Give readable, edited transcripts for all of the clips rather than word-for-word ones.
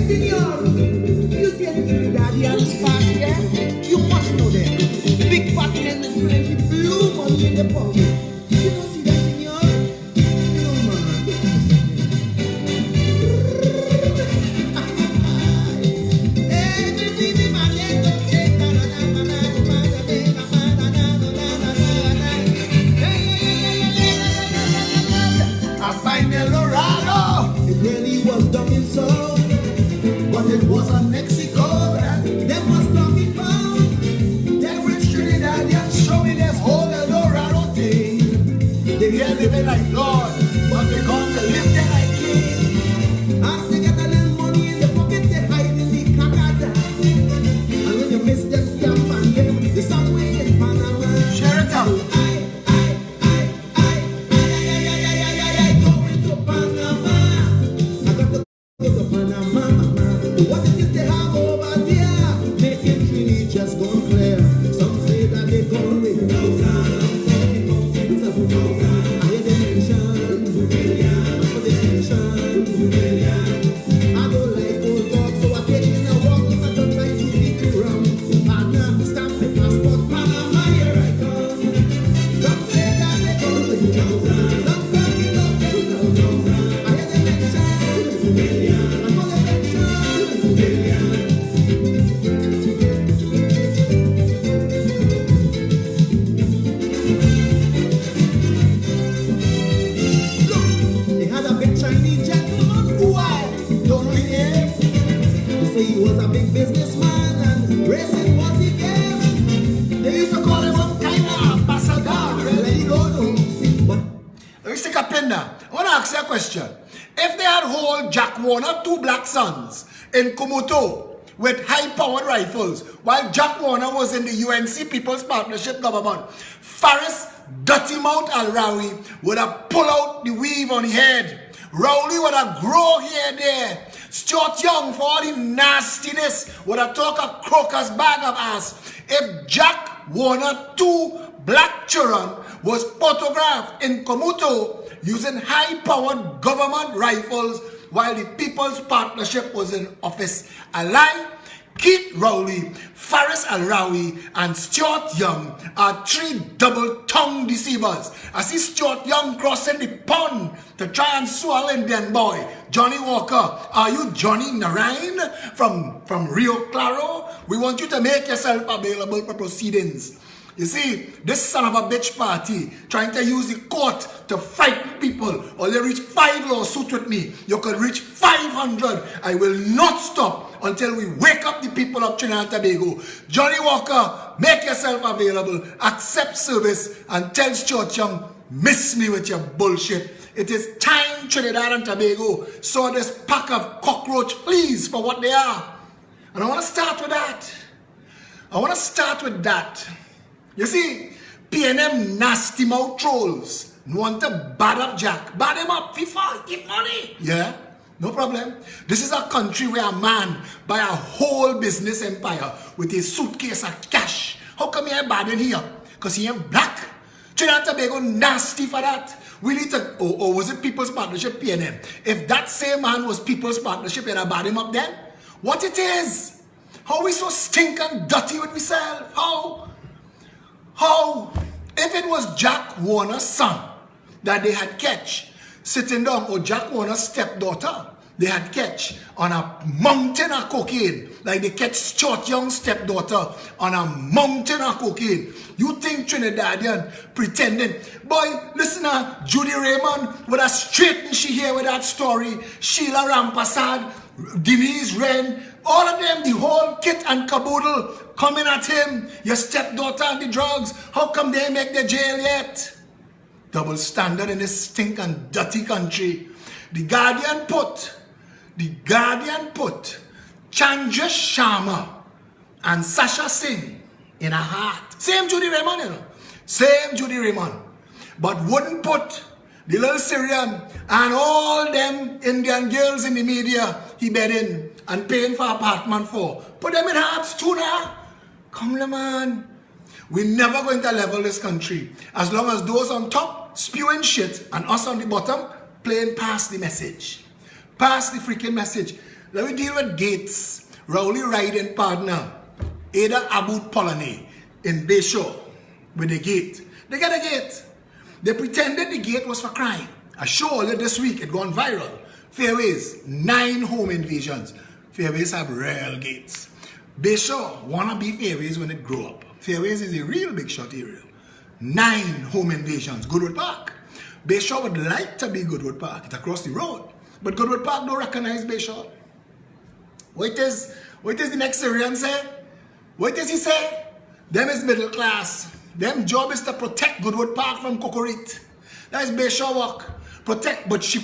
senor, you see anything daddy and his fast here? You must know them. Big fat men with plenty blue money in the pocket. You don't see that, senor? No, man. I find Eldorado. It really was done in so, but it was a Mexico that them was talking about. They were Trinidad and show me them whole Eldorado thing. They here living like Lord, but they come to live there like king. As they get a little money in the pocket, they hide in the Canada. And when you miss them, scam and them, the somewhere in Panama. Share it out. Going to Panama. I got to go to Panama. What it is they have over there, making Trini just gone clear. Some say that they gone with thousands. I hear they mention for the nation. I don't like old dogs, so I take in a walk if I don't like to be too round. Partner, stamp my passport, Panama, here I come. Some say that they gone with thousands. Some talking about 10,000. I hear they mention for the nation. They had a big Chinese gentleman who I don't know his name. They say he was a big businessman and racing was his game. They used to call him some kind of ambassador. Really don't know. But let me stick a pin now. I want to ask you a question. If they had hold Jack Warner, two black sons in Kumuto with high-powered rifles, while Jack Warner was in the UNC People's Partnership government, Faris Dirty Mount Al-Rawi would have pulled out the weave on the head. Rowley would have grow hair there. Stuart Young, for all the nastiness, would have talked a crocus bag of ass. If Jack Warner, two black children, was photographed in Kumuto using high-powered government rifles while the People's Partnership was in office. A lie? Keith Rowley, Faris Al-Rawi, and Stuart Young are three double-tongued deceivers. I see Stuart Young crossing the pond to try and swallow Indian boy. Johnny Walker, are you Johnny Narain from Rio Claro? We want you to make yourself available for proceedings. You see, this son of a bitch party trying to use the court to fight people. Or they reach 5 lawsuits with me. You could reach 500. I will not stop until we wake up the people of Trinidad and Tobago. Johnny Walker, make yourself available. Accept service and tell Stuart Young, miss me with your bullshit. It is time Trinidad and Tobago saw this pack of cockroach fleas for what they are. And I want to start with that. You see, PNM nasty mouth trolls want to bad up Jack. Bad him up, FIFA, give money. Yeah, no problem. This is a country where a man buy a whole business empire with a suitcase of cash. How come he ain't bad in here? Because he ain't black. Trinidad and Tobago nasty for that. We need to, or was it People's Partnership, PNM? If that same man was People's Partnership, you'd have bad him up then? What it is? How we so stink and dirty with myself? How? If it was Jack Warner's son that they had catch sitting down, or Jack Warner's stepdaughter they had catch on a mountain of cocaine, like they catch Stuart Young's stepdaughter on a mountain of cocaine, you think Trinidadian pretending? Boy, listen to Judy Raymond would have straightened she here with that story. Sheila Rampasad, Denise Wren, all of them, the whole kit and caboodle coming at him. Your stepdaughter and the drugs. How come they make the jail yet? Double standard in this stink and dirty country. The Guardian put Chandra Sharma and Sasha Singh in a heart. Same Judy Raymond, you know. Same Judy Raymond. But wouldn't put the little Syrian and all them Indian girls in the media he bedding and paying for apartment for. Put them in hearts too now. Come on, man. We're never going to level this country as long as those on top spewing shit and us on the bottom playing past the message. Pass the freaking message. Let me deal with Gates, Rowley riding partner, Ada Abud Polony in Bayshore with the gate. They got a gate. They pretended the gate was for crime. I show you this week, it gone viral. Fairways, 9 home invasions. Fairways have real gates. Bayshore wanna be Fairways when it grow up. Fairways is a real big shot area. 9 home invasions. Goodwood Park. Bayshore would like to be Goodwood Park. It's across the road. But Goodwood Park don't recognize Bayshore. What is the next Syrian say? What does he say? Them is middle class. Them job is to protect Goodwood Park from Cocorit. That is Bayshore work. Protect, but she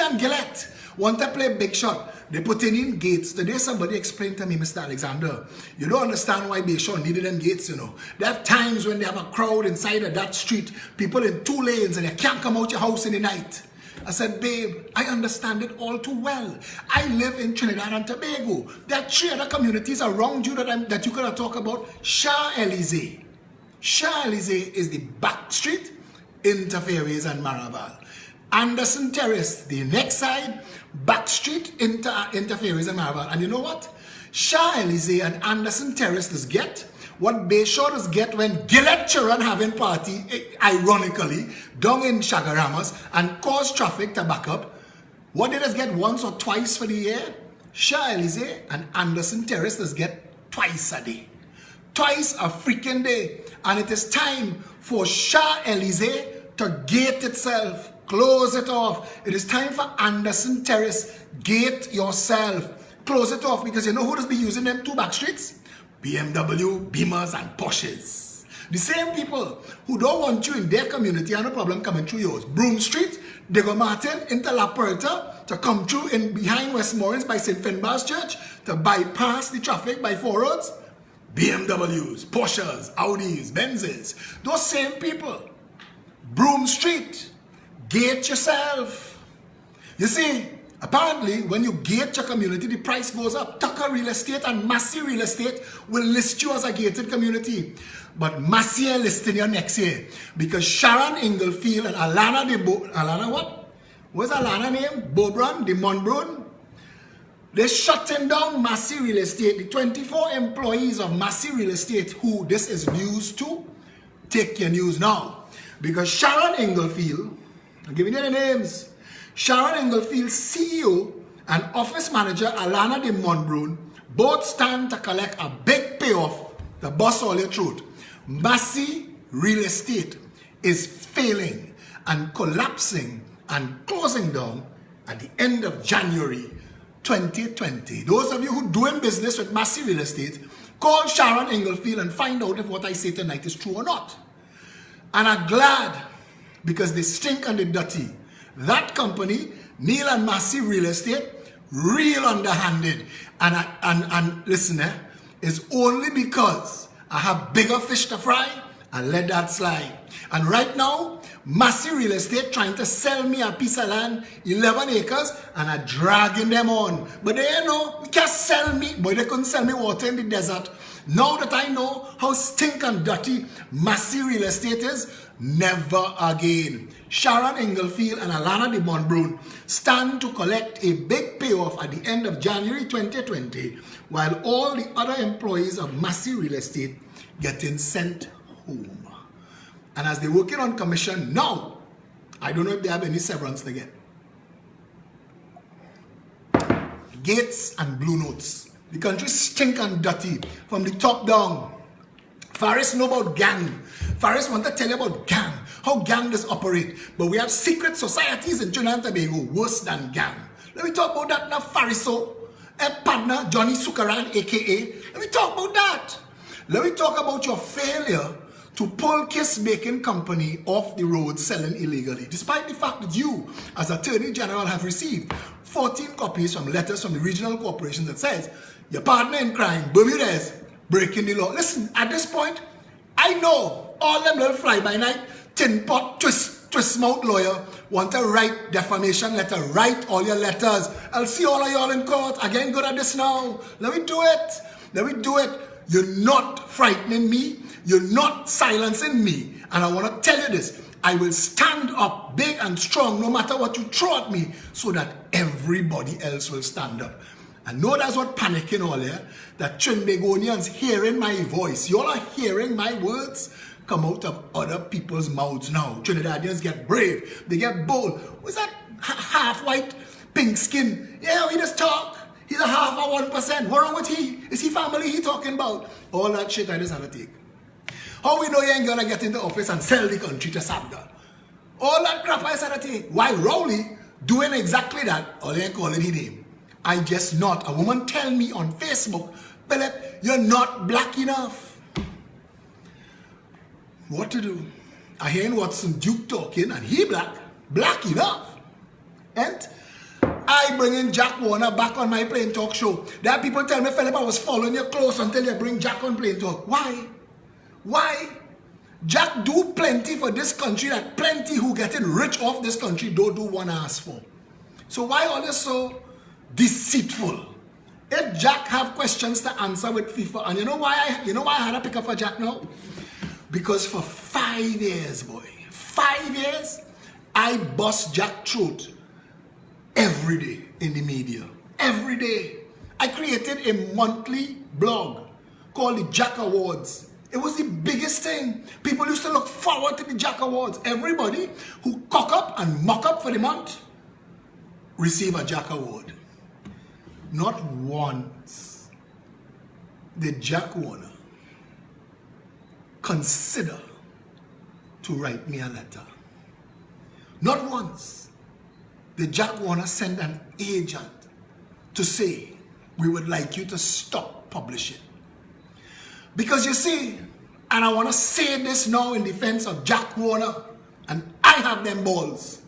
and Gillette want to play big shot. They put in gates. Today somebody explained to me, Mr. Alexander, you don't understand why Bayshore needed them gates, you know. There have times when they have a crowd inside of that street, people in 2 lanes, and they can't come out your house in the night. I said, babe, I understand it all too well. I live in Trinidad and Tobago. There are 3 other communities around you that you could talk about. Shah Elysee. Shah Elysee is the back street into Fairways and Maraval. Anderson Terrace, the next side, back street into Fairways and Maraval. And you know what? Shah Elysee and Anderson Terrace does get what Bayshore does get when Gillette children having party, ironically, down in Shagaramas and cause traffic to back up. What they does get once or twice for the year, Shah Elysee and Anderson Terrace does get twice a day. Twice a freaking day. And it is time for Shah Elysee to gate itself. Close it off. It is time for Anderson Terrace. Gate yourself. Close it off, because you know who does be using them 2 back streets? BMW, Beamers, and Porsches. The same people who don't want you in their community have no problem coming through yours. Broome Street, Diego Martin, into La Puerta, to come through in behind Westmoreland by St. Finbar's Church, to bypass the traffic by 4 roads. BMWs, Porsches, Audis, Benzes. Those same people. Broome Street. Gate yourself. You see, apparently, when you gate your community, the price goes up. Tucker Real Estate and Massey Real Estate will list you as a gated community. But Massey are listing you next year. Because Sharon Inglefield and Alana what? What's Alana name? Bobron, de Monbrun. They're shutting down Massey Real Estate. The 24 employees of Massey Real Estate, who this is news to, take your news now. Because Sharon Inglefield, I'm giving you the names. Sharon Inglefield, CEO, and office manager Alana de Monbrun both stand to collect a big payoff to bust all your truth. Massey Real Estate is failing and collapsing and closing down at the end of January 2020. Those of you who doing business with Massey Real Estate, call Sharon Inglefield and find out if what I say tonight is true or not. And I'm glad, because they stink and they're dirty. That company, Neil and Massey Real Estate, real underhanded. And listen, it's only because I have bigger fish to fry, I let that slide. And right now, Massey Real Estate trying to sell me a piece of land, 11 acres, and I'm dragging them on. But they know, you can't sell me, but they couldn't sell me water in the desert. Now that I know how stink and dirty Massey Real Estate is, never again. Sharon Inglefield and Alana de Monbrun stand to collect a big payoff at the end of January 2020, while all the other employees of Massey Real Estate getting sent home. And as they're working on commission now, I don't know if they have any severance to get. Gates and blue notes. The country stink and dirty from the top down. Faris know about gang. Faris want to tell you about gang, how gang does operate. But we have secret societies in Trinidad and Tobago worse than gang. Let me talk about that now, Fariso. A partner, Johnny Sukaran, aka. Let me talk about that. Let me talk about your failure to pull Kiss Baking Company off the road selling illegally, despite the fact that you, as Attorney General, have received 14 copies from letters from the regional corporations that says your partner in crime, Bermudez, breaking the law. Listen, at this point, I know all them little fly-by-night, tin pot, twist mouth lawyer want to write defamation letter. Write all your letters. I'll see all of y'all in court. I'm getting good at this now. Let me do it. Let me do it. You're not frightening me. You're not silencing me. And I want to tell you this. I will stand up big and strong no matter what you throw at me, so that everybody else will stand up. I know that's what panicking all here, that Trinbagonians hearing my voice. You all are hearing my words come out of other people's mouths now. Trinidadians get brave. They get bold. What's that half white, pink skin? Yeah, he just talk. He's a half of 1%. What wrong with he? Is he family he talking about? All that shit I just have to take. How we know you ain't gonna get into office and sell the country to Sabga? All that crap I said to take. Why Rowley doing exactly that? All you ain't calling his name. I just not. A woman tell me on Facebook, Phillip, you're not black enough. What to do? I hear Watson Duke talking and he black enough. And I bring in Jack Warner back on my Plain Talk show. There are people tell me, Phillip, I was following you close until you bring Jack on Plain Talk. Why? Why? Jack do plenty for this country that plenty who getting rich off this country don't do one ass for. So why are you so deceitful? If Jack have questions to answer with FIFA, and you know why I had to pick up for Jack now? Because for 5 years, boy, 5 years, I bust Jack throat every day in the media. Every day. I created a monthly blog called the Jack Awards. It was the biggest thing. People used to look forward to the Jack Awards. Everybody who cock up and mock up for the month receive a Jack Award. Not once did Jack Warner consider to write me a letter. Not once did Jack Warner send an agent to say, we would like you to stop publishing. Because you see, and I want to say this now in defense of Jack Warner, and I have them balls.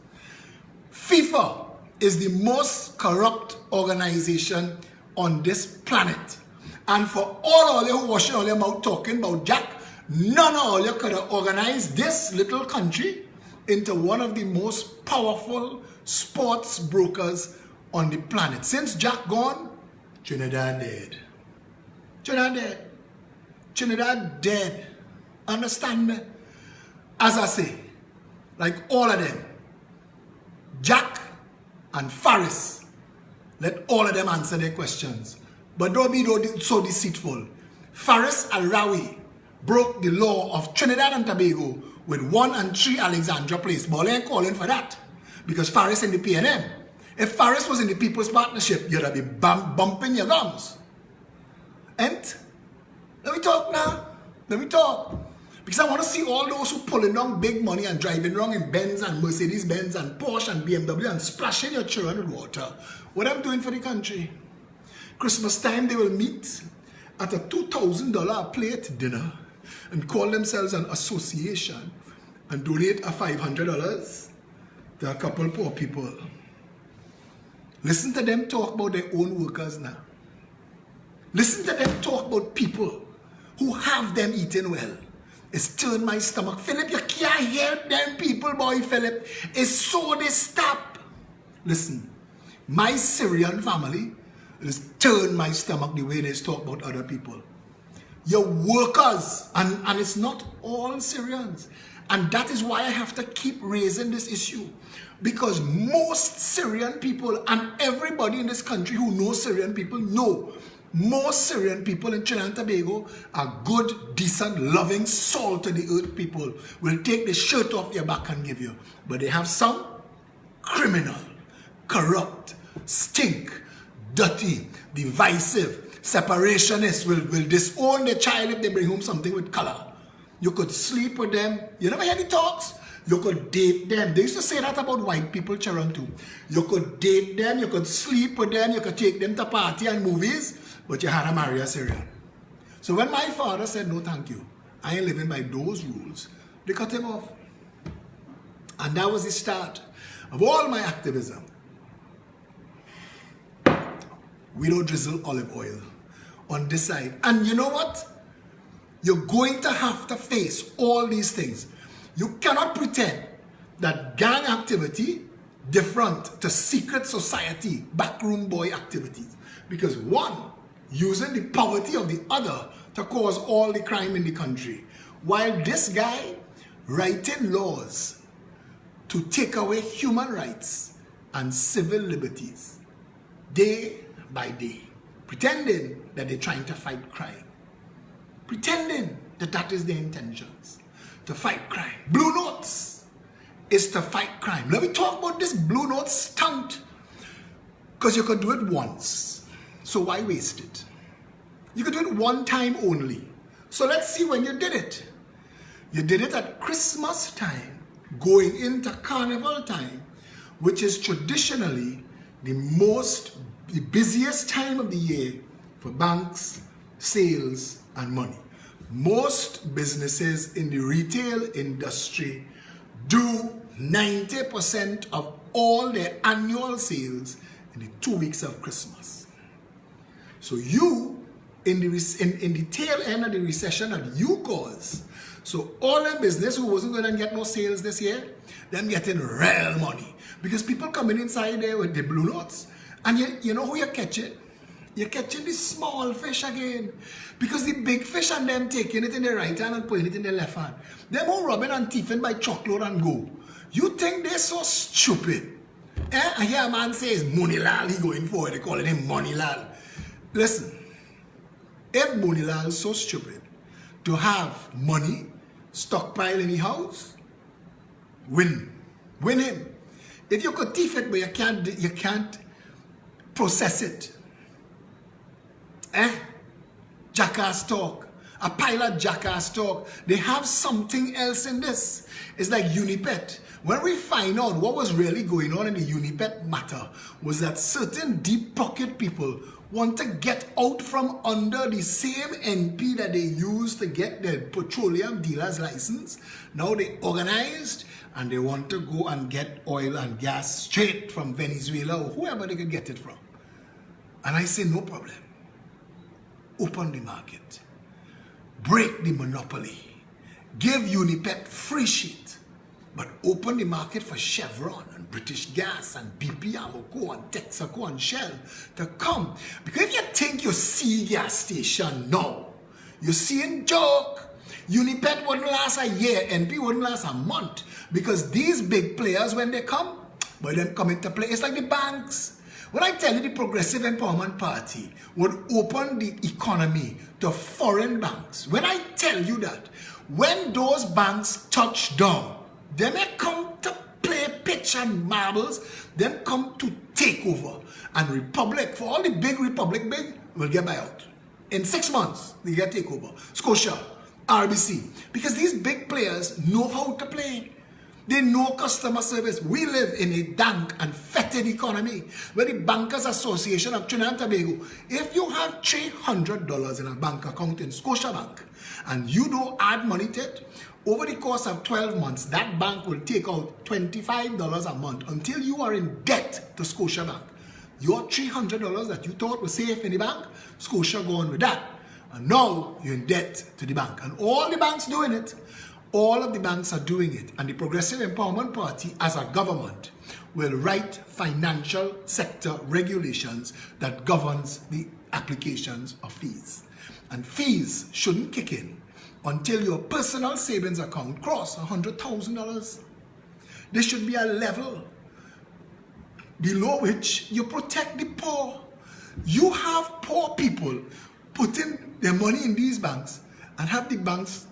FIFA is the most corrupt organization on this planet. And for all you washing all your mouth talking about Jack, none of all you could have organized this little country into one of the most powerful sports brokers on the planet. Since Jack gone, Trinidad dead. Trinidad dead. Trinidad dead. Understand me? As I say, like all of them, Jack and Faris, let all of them answer their questions. But don't be so deceitful. Faris Al-Rawi broke the law of Trinidad and Tobago with 1 and 3 Alexandra Place. But I ain't calling for that. Because Faris in the PNM. If Faris was in the People's Partnership, you'd be bumping your gums. And let me talk now. Let me talk. Because I want to see all those who pulling down big money and driving wrong in Benz and Mercedes-Benz and Porsche and BMW and splashing your children with water. What I'm doing for the country. Christmas time, they will meet at a $2,000 plate dinner and call themselves an association and donate a $500 to a couple poor people. Listen to them talk about their own workers now. Listen to them talk about people who have them eating well. It's turned my stomach. Phillip, you can't hear them people, boy, Phillip. It's so they stop. Listen, my Syrian family has turned my stomach the way they talk about other people. Your workers, and it's not all Syrians. And that is why I have to keep raising this issue. Because most Syrian people and everybody in this country who knows Syrian people know most Syrian people in Trinidad and Tobago are good, decent, loving, salt to the earth people. Will take the shirt off your back and give you. But they have some criminal, corrupt, stink, dirty, divisive, separationists will disown the child if they bring home something with color. You could sleep with them. You never hear the talks? You could date them. They used to say that about white people, Charon too. You could date them, you could sleep with them, you could take them to party and movies, but you had to marry a Syrian. So when my father said, no thank you, I ain't living by those rules, they cut him off. And that was the start of all my activism. We don't drizzle olive oil on this side. And you know what? You're going to have to face all these things. You cannot pretend that gang activity different to secret society, backroom boy activities. Because one, using the poverty of the other to cause all the crime in the country. While this guy writing laws to take away human rights and civil liberties. They by day, pretending that they're trying to fight crime, pretending that that is their intentions, to fight crime. Blue notes is to fight crime. Let me talk about this blue note stunt, because you could do it once, so why waste it? You could do it one time only. So let's see when you did it. You did it at Christmas time, going into Carnival time, which is traditionally the busiest time of the year for banks, sales, and money. Most businesses in the retail industry do 90% of all their annual sales in the 2 weeks of Christmas. So you, in the tail end of the recession that you caused, so all them business who wasn't going to get no sales this year, them getting real money. Because people coming inside there with the blue notes, and you know who you're catching? You're catching the small fish again. Because the big fish and them taking it in the right hand and putting it in the left hand. Them all robbing and thieving by chocolate and go. You think they're so stupid? I hear a man says money lal, he going for it, they call him money lal. Listen, if money lal is so stupid to have money stockpile in the house, win him. If you could thief it but you can't process it, jackass talk, a pile of jackass talk. They have something else in this. It's like Unipet. When we find out what was really going on in the Unipet matter was that certain deep pocket people want to get out from under the same NP that they used to get their petroleum dealer's license. Now they organized and they want to go and get oil and gas straight from Venezuela or whoever they could get it from. And I say no problem. Open the market. Break the monopoly. Give Unipet free sheet. But open the market for Chevron and British Gas and BP, Amoco and Texaco and Shell to come. Because if you think you see gas station now, you're seeing joke. Unipet wouldn't last a year, NP wouldn't last a month. Because these big players, when they come, well, them come into play. It's like the banks. When I tell you the Progressive Empowerment Party would open the economy to foreign banks, when I tell you that, when those banks touch down, they may come to play pitch and marbles, then come to take over. And Republic, for all the big Republic will get buyout. In 6 months, they get takeover. Scotia, RBC. Because these big players know how to play. They know customer service. We live in a dank and fetid economy where the Bankers Association of Trinidad and Tobago, if you have $300 in a bank account in Scotiabank and you don't add money to it, over the course of 12 months, that bank will take out $25 a month until you are in debt to Scotiabank. Your $300 that you thought was safe in the bank, Scotia go on with that. And now you're in debt to the bank. And all the banks doing it. All of the banks are doing it. And the Progressive Empowerment Party, as a government, will write financial sector regulations that governs the applications of fees. And fees shouldn't kick in until your personal savings account cross $100,000. There should be a level below which you protect the poor. You have poor people putting their money in these banks and have the banks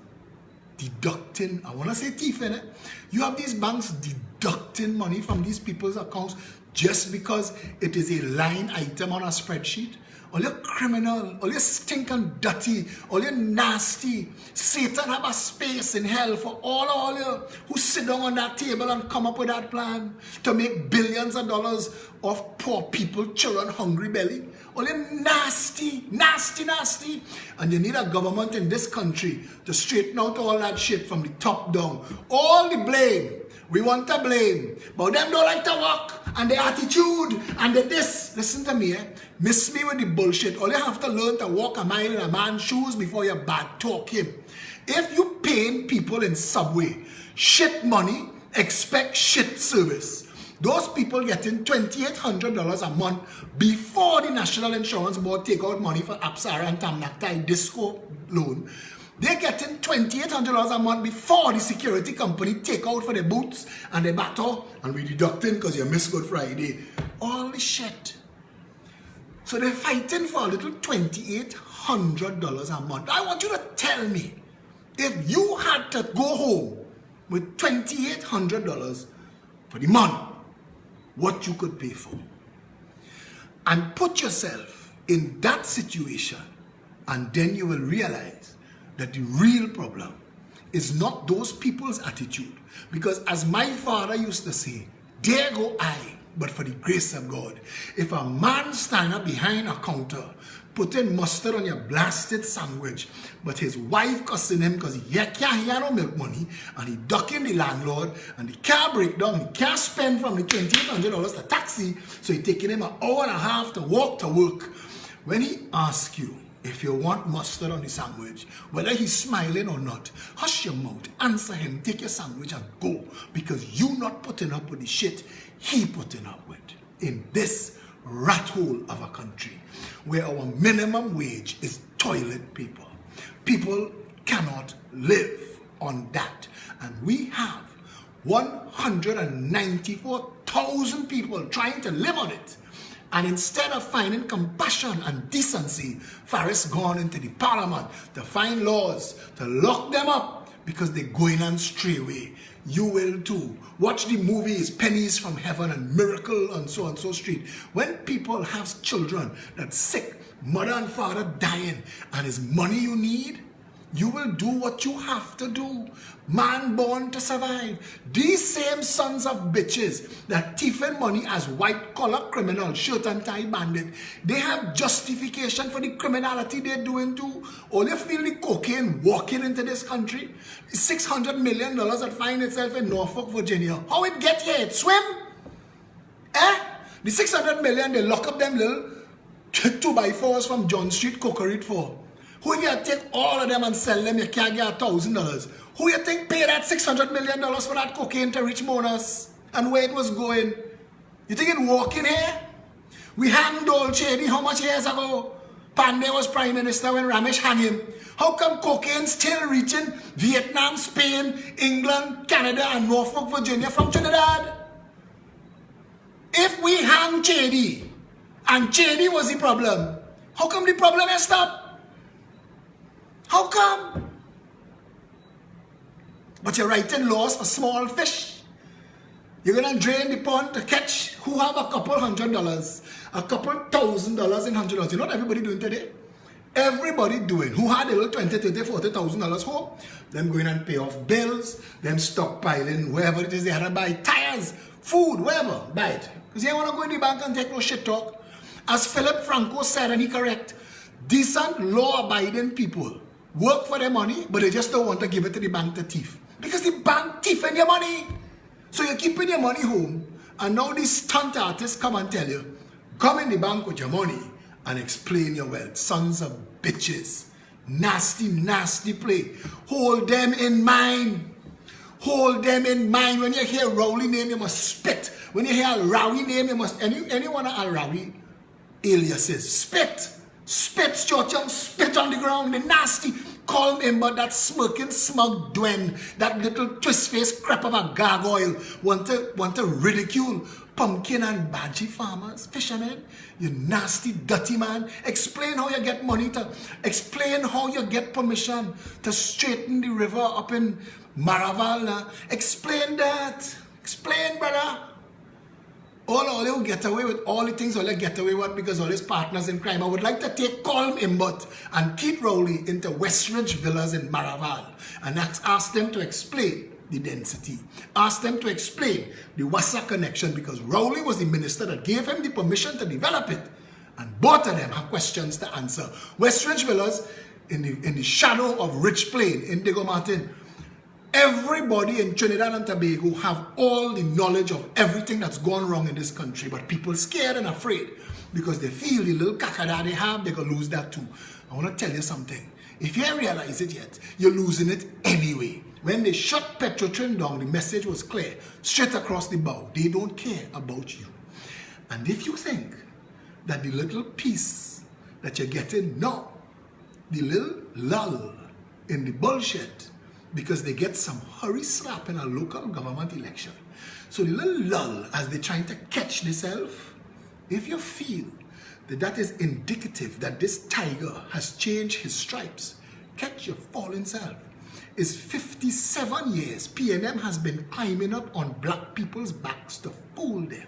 deducting, I want to say thief in it. You have these banks deducting money from these people's accounts just because it is a line item on a spreadsheet. All you criminal, all you stinking dirty, all you nasty. Satan have a space in hell for all you who sit down on that table and come up with that plan to make billions of dollars of poor people, children, hungry belly. All you nasty, nasty, nasty. And you need a government in this country to straighten out all that shit from the top down. All the blame. We want to blame. But them don't like to walk. And the attitude. And the this. Listen to me, Miss me with the bullshit. All you have to learn to walk a mile in a man's shoes before you bad talk him. If you paying people in Subway shit money, expect shit service. Those people getting $2,800 a month before the National Insurance Board take out money for Apsara and Tamnaktai Disco loan. They're getting $2,800 a month before the security company take out for the boots and the battle, and we deducting because you missed Good Friday. All the shit. So they're fighting for a little $2,800 a month. I want you to tell me, if you had to go home with $2,800 for the month, what you could pay for. And put yourself in that situation, and then you will realize that the real problem is not those people's attitude. Because as my father used to say, there go I, but for the grace of God. If a man stand up behind a counter, putting mustard on your blasted sandwich, but his wife cussing him because he can't hear no milk money, and he ducking the landlord, and the car break down, he can't spend from the $2,800 to taxi, so he taking him an hour and a half to walk to work. When he asks you if you want mustard on the sandwich, whether he's smiling or not, hush your mouth, answer him, take your sandwich and go, because you not putting up with the shit he putting up with in this rat hole of a country where our minimum wage is toilet paper. People cannot live on that. And we have 194,000 people trying to live on it. And instead of finding compassion and decency, Faris gone into the parliament to find laws to lock them up because they're going on straightway. You will too. Watch the movies Pennies from Heaven and Miracle and so street. When people have children that's sick, mother and father dying, and it's money you need, you will do what you have to do. Man born to survive. These same sons of bitches that thieving money as white-collar criminal, shirt and tie bandit, they have justification for the criminality they're doing too. All you feel the cocaine walking into this country, $600 million that find itself in Norfolk, Virginia. How it get here? It swim? The $600 million, they lock up them little 2x4s from John Street, Cocorite for. Who if you take all of them and sell them, you can't get $1,000. Who you think pay that $600 million for that cocaine to reach Monas and where it was going? You think it walking here? We hanged old Chedi how much years ago? Pandey was prime minister when Ramesh hung him. How come cocaine still reaching Vietnam, Spain, England, Canada and Norfolk, Virginia from Trinidad? If we hang Chedi and Chedi was the problem, how come the problem has stopped? How come? But you're writing laws for small fish. You're going to drain the pond to catch who have a couple $100, a couple $1,000 in $100. You know what everybody doing today? Everybody doing. Who had a little $20,000, $30,000, $40,000 home? Them going and pay off bills, them stockpiling, wherever it is they had to buy tires, food, wherever, buy it. Because you want to go in the bank and take no shit talk. As Philip Franco said, and he correct, decent, law-abiding people work for their money, but they just don't want to give it to the bank to thief. Because the bank thieving your money. So you're keeping your money home, and now these stunt artists come and tell you, come in the bank with your money and explain your wealth. Sons of bitches. Nasty, nasty play. Hold them in mind. Hold them in mind. When you hear Rowley name, you must spit. When you hear Al-Rawi name, you must, anyone of Al-Rawi aliases, spit. Spit, Stuart Young, spit on the ground, the nasty. Call him but that smirking, smug Dwen, that little twist-faced crap of a gargoyle, want to ridicule pumpkin and badgie farmers, fishermen. You nasty, dirty man. Explain how you get money to, explain how you get permission to straighten the river up in Maraval. Explain that. Explain, brother. All you get away with all the things all you get away with because all his partners in crime. I would like to take Colm Imbot and Keith Rowley into Westridge Villas in Maraval and ask them to explain the density. Ask them to explain the Wassa connection because Rowley was the minister that gave him the permission to develop it. And both of them have questions to answer. Westridge Villas in the shadow of Rich Plain, Indigo Martin. Everybody in Trinidad and Tobago have all the knowledge of everything that's gone wrong in this country, but people scared and afraid because they feel the little kakada they have, they're going to lose that too. I want to tell you something. If you haven't realized it yet, you're losing it anyway. When they shut Petrotrin down, the message was clear, straight across the bow. They don't care about you. And if you think that the little piece that you're getting now, the little lull in the bullshit, because they get some hurry slap in a local government election. So the little lull as they're trying to catch themselves, if you feel that is indicative that this tiger has changed his stripes. Catch your fallen self. It's 57 years PNM has been climbing up on black people's backs to fool them.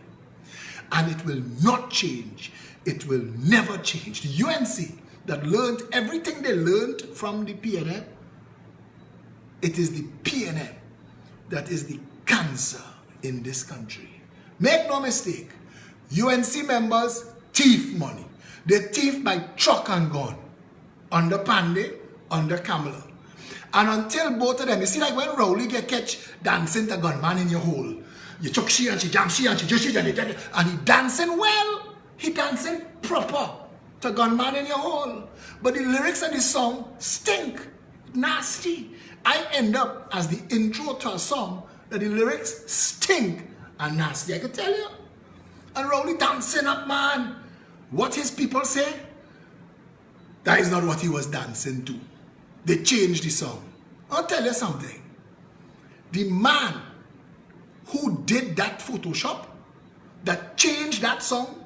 And it will not change. It will never change. The UNC that learned everything they learned from the PNM, it is the PNM that is the cancer in this country. Make no mistake, UNC members thief money. They thief by truck and gun. Under Pandey, under Kamala. And until both of them, you see like when Rowley get catch dancing to gunman in your hole. You chuck she and she jam she and she just she and he dancing well. He dancing proper to gunman in your hole. But the lyrics of the song stink. Nasty. I end up as the intro to a song that the lyrics stink and nasty, I can tell you. And Rowley dancing up, man. What his people say, that is not what he was dancing to. They changed the song. I'll tell you something. The man who did that Photoshop, that changed that song,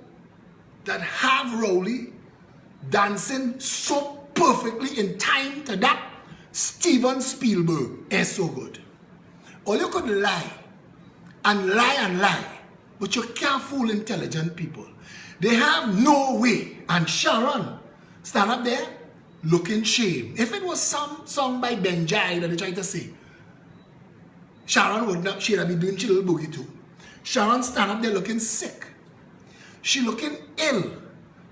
that have Rowley dancing so perfectly in time to that, Steven Spielberg is so good. Or you could lie and lie and lie, but you can't fool intelligent people. They have no way. And Sharon stand up there looking shame. If it was some song by Benjai that they tried to say, Sharon would not, she'd be doing she little boogie too. Sharon stand up there looking sick. She looking ill.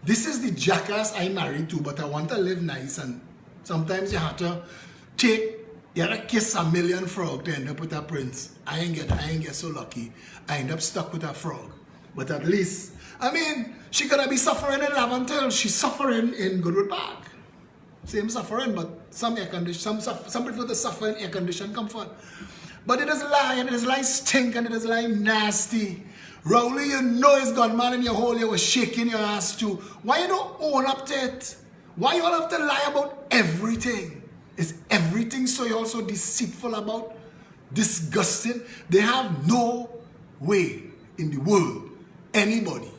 This is the jackass I married to, but I want to live nice, and sometimes you have to take, you have to kiss a million frog to end up with a prince. I ain't get so lucky. I end up stuck with a frog. But at least, I mean, she could be suffering in Laventille. She's suffering in Goodwood Park. Same suffering, but some air condition, some prefer to suffer in air conditioned comfort. But it is lie, and it is lie stink, and it is lie nasty. Rowley, you know it's gunman in your hole, you were shaking your ass too. Why you don't own up to it? Why you all have to lie about everything? Is everything so you're also deceitful about? Disgusting? They have no way in the world anybody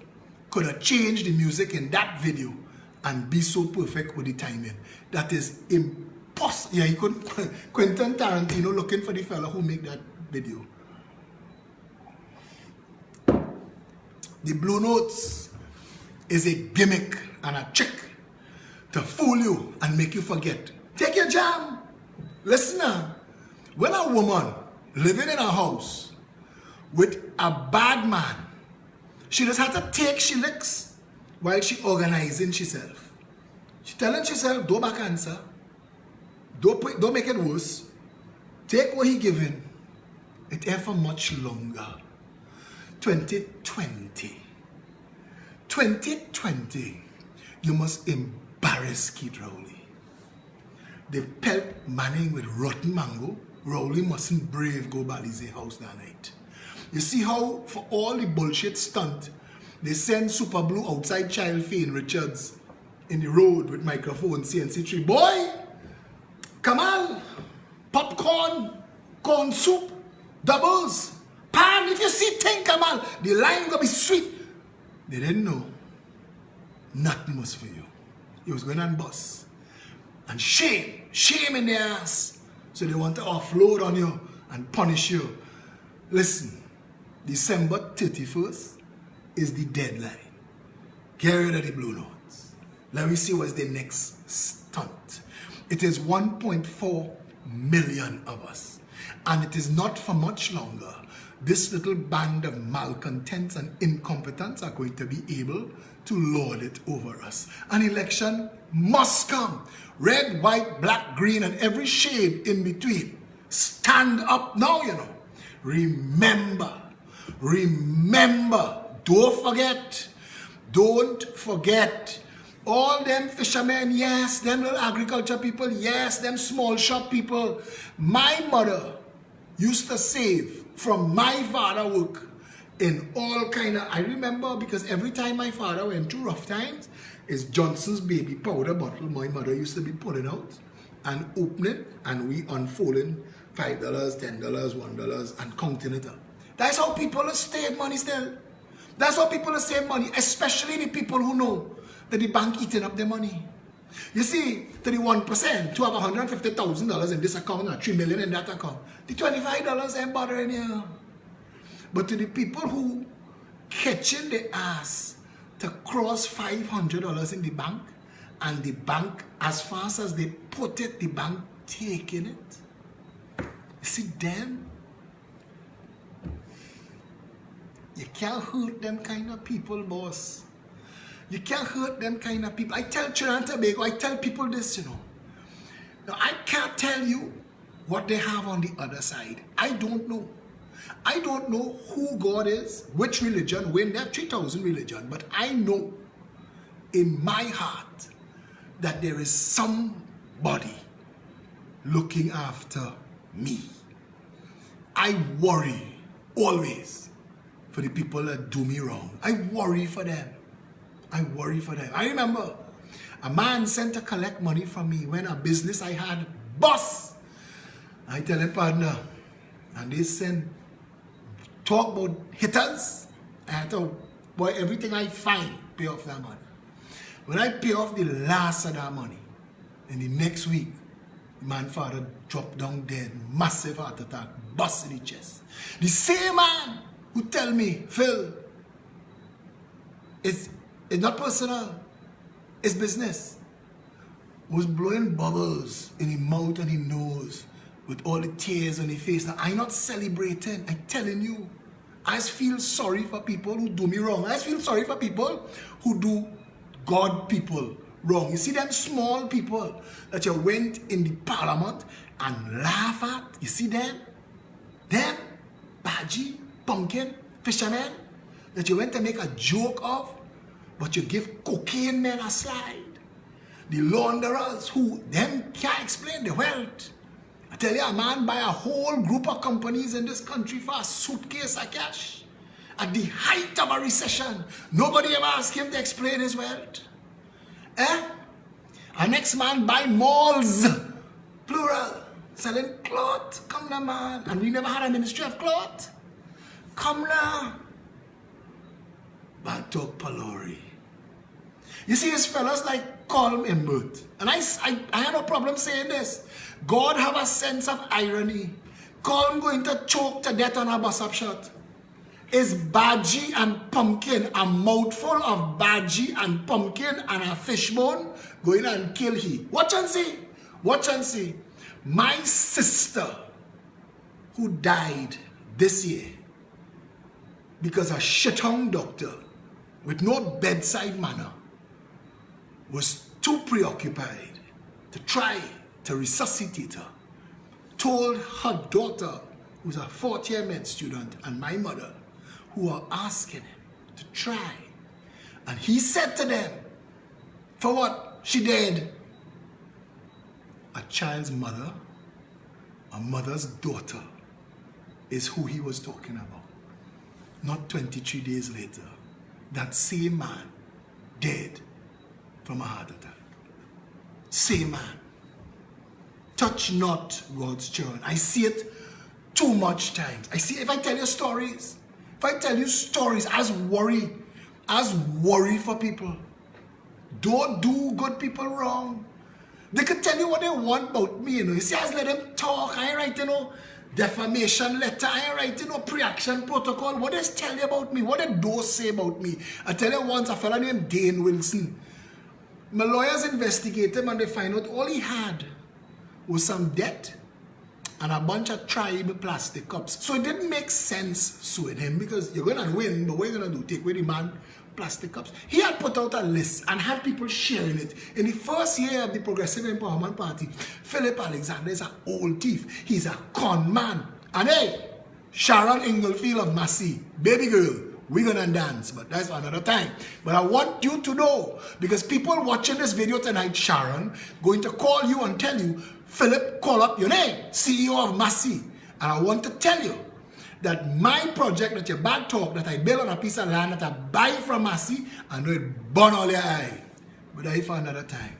could have changed the music in that video and be so perfect with the timing. That is impossible. Yeah, you couldn't. Quentin Tarantino looking for the fella who made that video. The Blue Notes is a gimmick and a trick to fool you and make you forget. Take your jam. Listen now. When a woman living in a house with a bad man, she just had to take she licks while she organizing herself. She telling herself, don't back answer. Don't make it worse. Take what he giving. It ain't for much longer. 2020. 2020. You must embarrass Kid Rowley. They pelt Manning with rotten mango. Rowley mustn't brave go Balize house that night. You see how for all the bullshit stunt, they send Super Blue outside Child Fane Richards in the road with microphone CNC3. Boy, Kamal, popcorn, corn soup, doubles, pan. If you see thing, Kamal, the line gonna be sweet. They didn't know. Nothing was for you. It was going on bus. And shame in their ass. So they want to offload on you and punish you. Listen, December 31st is the deadline. Get rid of the Blue Notes. Let me see what's the next stunt. It is 1.4 million of us. And it is not for much longer. This little band of malcontents and incompetents are going to be able to lord it over us. An election must come. Red, white, black, green, and every shade in between. Stand up now, you know. Remember. Don't forget. All them fishermen, yes. Them little agriculture people, yes. Them small shop people. My mother used to save from my father work in all kind of, I remember because every time my father went through rough times, is Johnson's baby powder bottle my mother used to be pulling out and opening, and we unfolding $5, $10, $1 and counting it up. That's how people save money still. That's how people save money, especially the people who know that the bank eating up their money. You see, to the 1%, to have $150,000 in this account or $3 million in that account, the $25 ain't bothering you. But to the people who catching the ass to cross $500 in the bank, and the bank, as fast as they put it, the bank taking it. You see them? You can't hurt them kind of people, boss. You can't hurt them kind of people. I tell Trinidad and Tobago, I tell people this, you know. Now, I can't tell you what they have on the other side. I don't know. I don't know who God is, which religion, when they have 3,000 religions, but I know in my heart that there is somebody looking after me. I worry always for the people that do me wrong. I worry for them. I worry for them. I remember a man sent to collect money from me when a business I had bust. I tell him, partner, and they send talk about hitters. I had to, boy, everything I find, pay off that money. When I pay off the last of that money, in the next week, the man's father dropped down dead, massive heart attack, bust in the chest. The same man who tell me, Phil, it's not personal, it's business, was blowing bubbles in his mouth and his nose with all the tears on his face. Now, I'm not celebrating, I'm telling you. I feel sorry for people who do me wrong. I feel sorry for people who do God people wrong. You see them small people that you went in the parliament and laugh at? You see them? Them, Baji, Pumpkin, fishermen, that you went to make a joke of, but you give cocaine men a slide. The launderers who, them can't explain the wealth. I tell you, a man buy a whole group of companies in this country for a suitcase of cash. At the height of a recession, nobody ever asked him to explain his wealth. A next man buy malls, plural, selling cloth. Come now, man. And we never had a ministry of cloth. Come now. But talk palori. You see, his fellows like calm and bird. And I had no problem saying this. God have a sense of irony. Calm going to choke to death on a bus up shot. Is Baji and pumpkin, a mouthful of Baji and pumpkin and a fishbone, going and kill he. Watch and see. Watch and see. My sister, who died this year because a shit-hung doctor with no bedside manner was too preoccupied to try to resuscitate her, told her daughter, who's a 4th-year med student, and my mother, who are asking him to try. And he said to them, for what? She did. A child's mother, a mother's daughter, is who he was talking about. Not 23 days later, that same man dead from a heart attack. Same man. Touch not God's children. I see it too much times. I see, if I tell you stories, as worry for people. Don't do good people wrong. They could tell you what they want about me, you know. You see, I just let them talk. I ain't writing no defamation letter. I ain't writing no pre-action protocol. What they tell you about me? What they don't say about me? I tell you once, a fella named Dane Wilson. My lawyers investigate him and they find out all he had was some debt and a bunch of tribe plastic cups. So it didn't make sense suing him because you're going to win, but what are you going to do? Take away the man plastic cups? He had put out a list and had people sharing it. In the first year of the Progressive Empowerment Party, Phillip Alexander is an old thief. He's a con man. And hey, Sharon Inglefield of Massey, baby girl, we're gonna dance, but that's for another time. But I want you to know, because people watching this video tonight, Sharon, going to call you and tell you, Philip, call up your name, CEO of Massey. And I want to tell you that my project, that your bad talk, that I build on a piece of land that I buy from Massey, I know it burn all your eye. But that is for another time.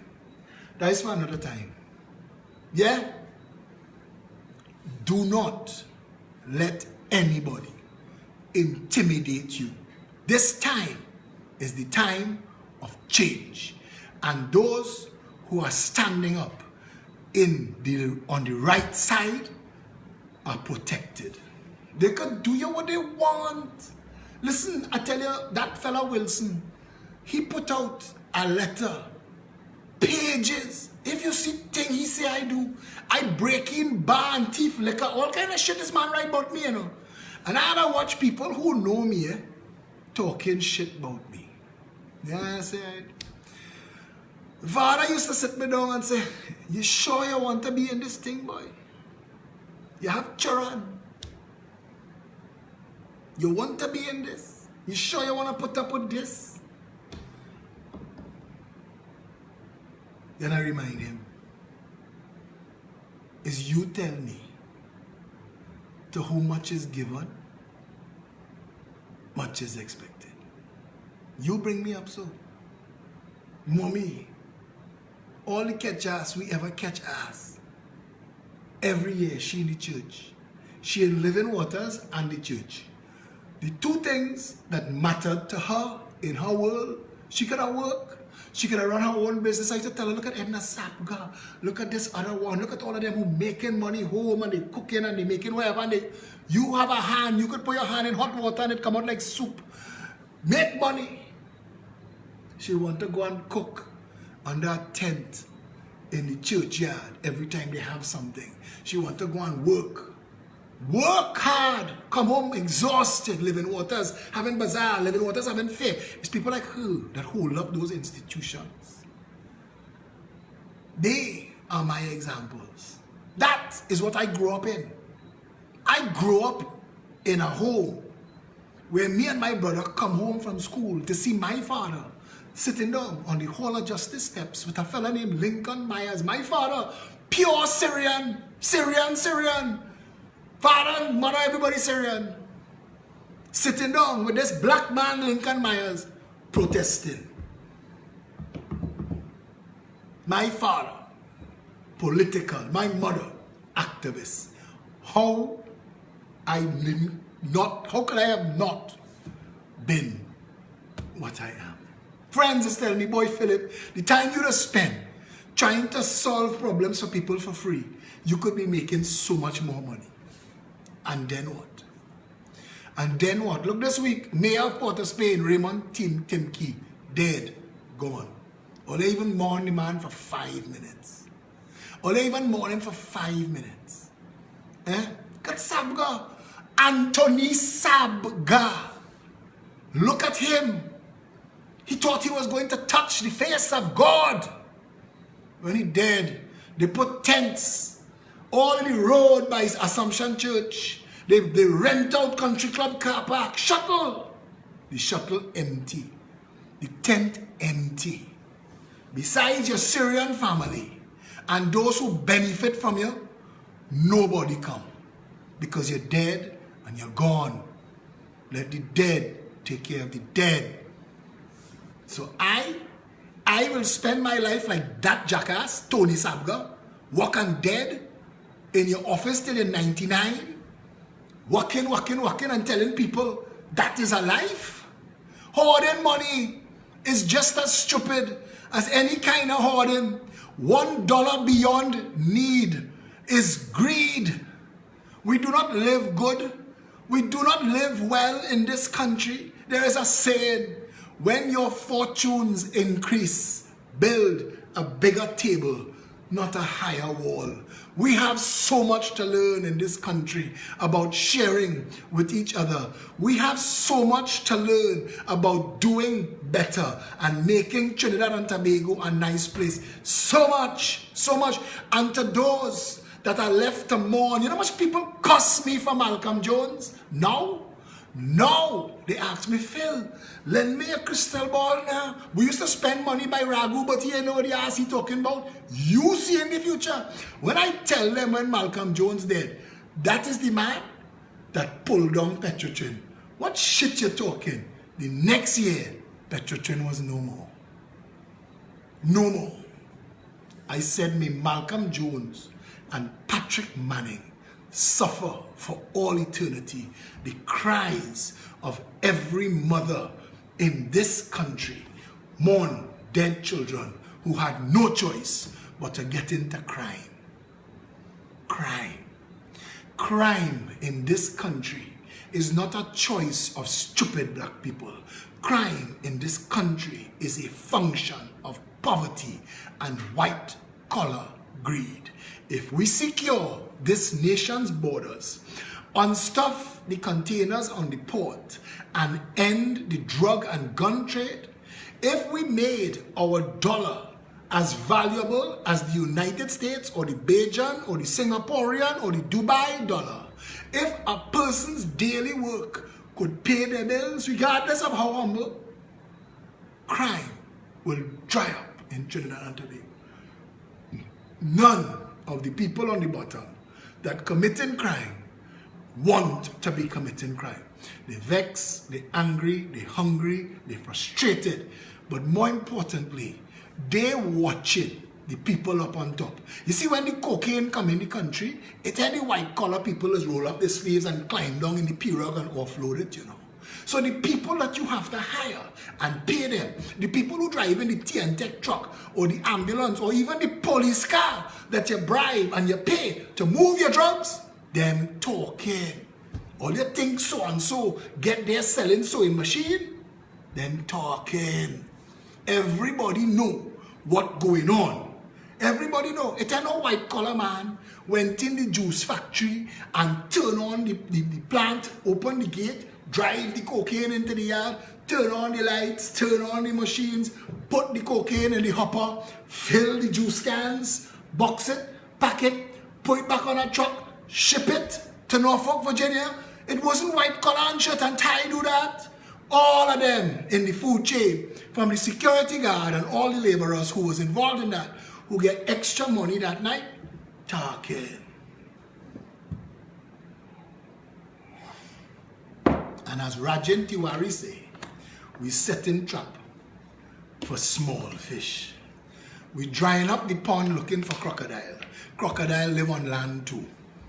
That is for another time. Yeah? Do not let anybody intimidate you. This time is the time of change. And those who are standing up on the right side are protected. They can do what they want. Listen, I tell you, that fella Wilson, he put out a letter, pages. If you see thing he say I do, I break in bar and thief, liquor, all kind of shit this man write about me, you know. And I had to watch people who know me, talking shit about me. Yeah, I said. Father used to sit me down and say, you sure you want to be in this thing, boy? You have children. You want to be in this? You sure you want to put up with this? Then I remind him, is you tell me, to whom much is given, much is expected. You bring me up so. Mommy, all the catch ass we ever catch ass, every year she in the church. She in Living Waters and the church. The two things that mattered to her in her world, she could have worked, she could have run her own business. I used to tell her, look at Edna Sapga, look at this other one, look at all of them who making money home and they cooking and they making whatever, and you have a hand, you could put your hand in hot water and it come out like soup. Make money. She want to go and cook under a tent in the churchyard every time they have something. She want to go and work. Work hard, come home exhausted, Living Waters, having bazaar, Living Waters, having fair. It's people like her that hold up those institutions. They are my examples. That is what I grew up in. I grew up in a home where me and my brother come home from school to see my father sitting down on the Hall of Justice steps with a fella named Lincoln Myers. My father, pure Syrian. Father and mother, everybody Syrian. Sitting down with this black man, Lincoln Myers, protesting. My father, political. My mother, activist. How could I have not been what I am? Friends is telling me, boy Philip, the time you just spend trying to solve problems for people for free, you could be making so much more money. And then what? And then what? Look this week, Mayor of Port of Spain, Raymond Timke, dead, gone. Or they even mourn the man for 5 minutes. Or they even mourn him for 5 minutes. Got Sabga. Anthony Sabga. Look at him. He thought he was going to touch the face of God. When he dead, they put tents all in the road by his Assumption Church. They rent out Country Club car park. Shuttle. The shuttle empty. The tent empty. Besides your Syrian family and those who benefit from you, nobody come. Because you're dead and you're gone. Let the dead take care of the dead. So I will spend my life like that jackass, Tony Sabga, walking dead in your office till you're 99, working and telling people that is a life. Hoarding money is just as stupid as any kind of hoarding. $1 beyond need is greed. We do not live good. We do not live well in this country. There is a saying, when your fortunes increase, build a bigger table, not a higher wall. We have so much to learn in this country about sharing with each other. We have so much to learn about doing better and making Trinidad and Tobago a nice place. So much. And to those that are left to mourn, you know how much people cuss me for Malcolm Jones? No, they ask me, Phil, lend me a crystal ball now. We used to spend money by Ragu, but you know what the ass he talking about? You see in the future. When I tell them when Malcolm Jones dead, that is the man that pulled down Petrotrin. What shit you talking? The next year, Petrotrin was no more. No more. I said me Malcolm Jones and Patrick Manning suffer for all eternity the cries of every mother in this country mourn dead children who had no choice but to get into crime. Crime in this country is not a choice of stupid black people. Crime in this country is a function of poverty and white-collar greed. If we secure this nation's borders, unstuff the containers on the port, and end the drug and gun trade, if we made our dollar as valuable as the United States or the Bajan or the Singaporean or the Dubai dollar, if a person's daily work could pay their bills regardless of how humble, crime will dry up in Trinidad and Tobago. None of the people on the bottom that committing crime want to be committing crime. They vex, they angry, they hungry, they frustrated, but more importantly, they watching the people up on top. You see, when the cocaine come in the country, it's any white collar people is roll up their sleeves and climb down in the pirogue and offload it, you know. So the people that you have to hire and pay them, the people who drive in the TNTech truck or the ambulance or even the police car that you bribe and you pay to move your drugs, them talking. All you think so-and-so get there selling sewing machine, them talking. Everybody know what going on. Everybody know. It ain't no white collar man went in the juice factory and turn on the plant, open the gate, drive the cocaine into the yard, turn on the lights, turn on the machines, put the cocaine in the hopper, fill the juice cans, box it, pack it, put it back on a truck, ship it to Norfolk, Virginia. It wasn't white collar and shirt and tie do that. All of them in the food chain, from the security guard and all the laborers who was involved in that, who get extra money that night, talking. And as Rajan Tiwari say, we setting trap for small fish. We drying up the pond looking for crocodile. Crocodile live on land too.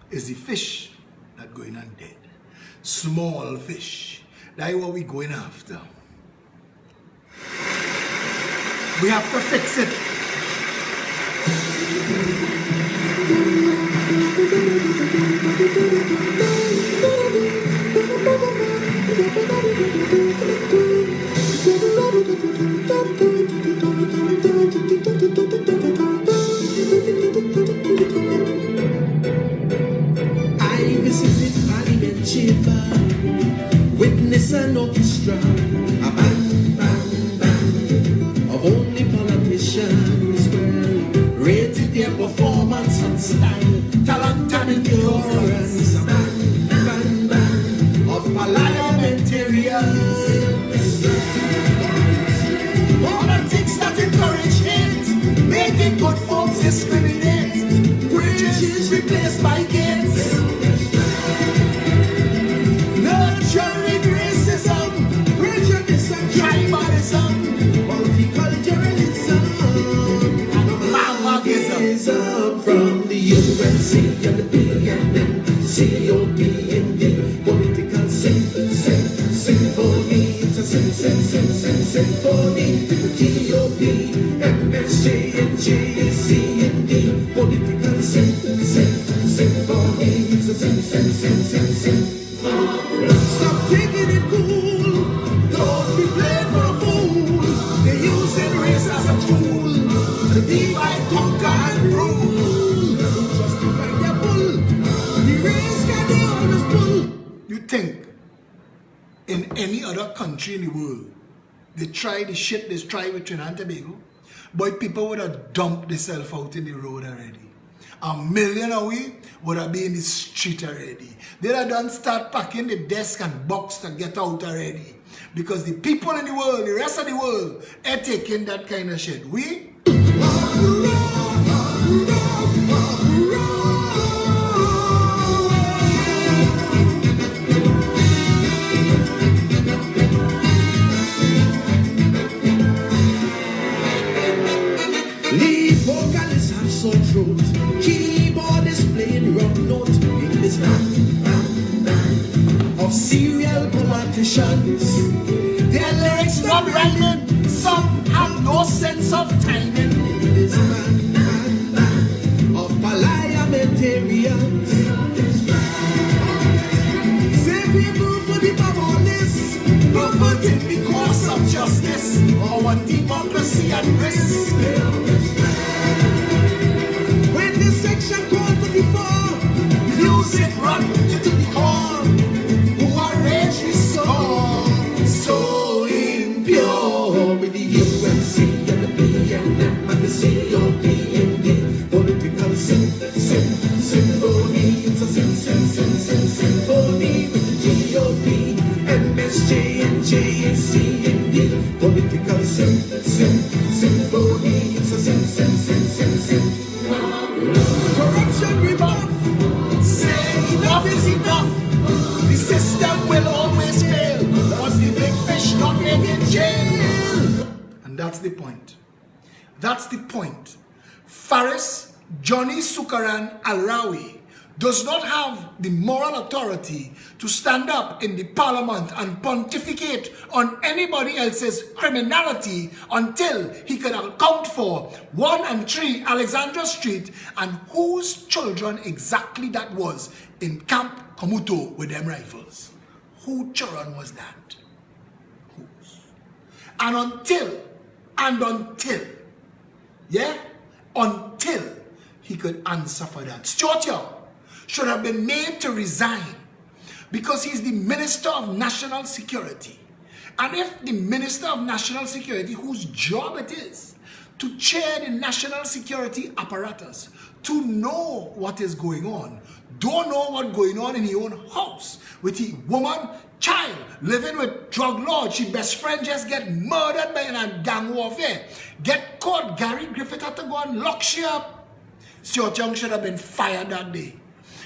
It's the fish that going on dead. Small fish. That's what we going after. We have to fix it. I visited Parliament Chamber, witness an orchestra, a bang, bang, bang, of only politicians. Well, rated their performance and style, talent and endurance, a bang, bang, bang, of parliamentarians. Politics that encourage hate, making good folks discriminate, bridges replaced by gates. Nurturing racism, prejudice and tribalism, multiculturalism, and magoism. From the UNC and the BNN, COP and the political symphony. It's a symphony. TOP, MSJ and JC and the political symphony. It's a symphony. Stop taking it cool. Don't be played for a fool. They're using race as a tool to divide, conquer, and rule. Justify their bull. The race can they always pull. You think in any other country in the world they try the shit they try with Trinidad and Tobago? Boy, people would have dumped themselves out in the road already. 1 million away would have been in the street already. They'd have done start packing the desk and box to get out already. Because the people in the world, the rest of the world, are taking that kind of shit. We? Lead vocalists have sore throat. Keyboard is playing wrong note in this bang, bang, bang of serial politicians. Their lyrics not rhyming, some have no sense of timing. This man of parliamentarians. Say people for the powerless, Perverting the course of justice, our democracy at risk. when this section called for the fall, Music run to the core, who are rage restored, so impure. with the UNC and the PNM and the COP and the political symphony. It's a symphony with the GOP, MSJ and JC and the political symphony. It's a symphony. Corruption rebuff. Say enough is enough. The system will always fail. Was the big fish not in jail? And that's the point. That's the point. Faris Johnny Sukaran Alrawi does not have the moral authority to stand up in the parliament and pontificate on anybody else's criminality until he can account for 1 and 3 Alexandra Street and whose children exactly that was in Camp Komuto with them rifles. Whose children was that? Whose? And until, until he could answer for that. Stuart Young should have been made to resign because he's the Minister of National Security. And if the Minister of National Security, whose job it is to chair the national security apparatus, to know what is going on, don't know what's going on in his own house with his woman, child, living with drug lords, his best friend just get murdered by a gang warfare, get caught, Gary Griffith had to go and lock she up. Stuart Young should have been fired that day.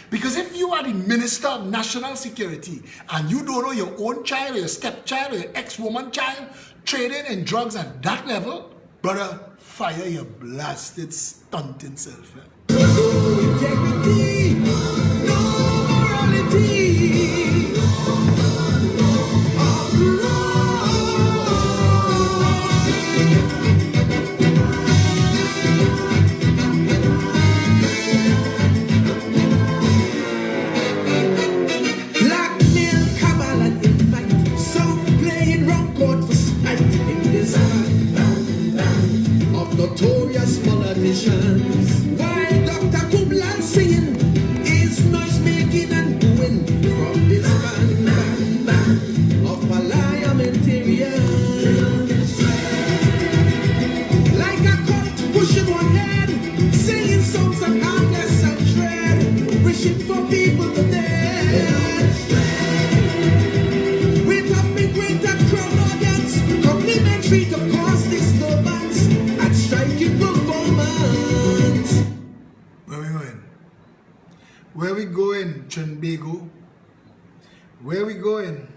Because if you are the Minister of National Security and you don't know your own child, or your stepchild, or your ex-woman child trading in drugs at that level, brother, fire your blasted stunting self. No integrity, no morality. Notorious politicians. While Dr. Kublan singing is noise making and doing from this band of parliamentarians. Like a cult pushing one head, singing songs of harmless and dread, wishing for people to dead. With a big greater crowd audience, complimentary to cause disturbance. Striking performance. Where we going? Where we going, Trinbago? Where we going?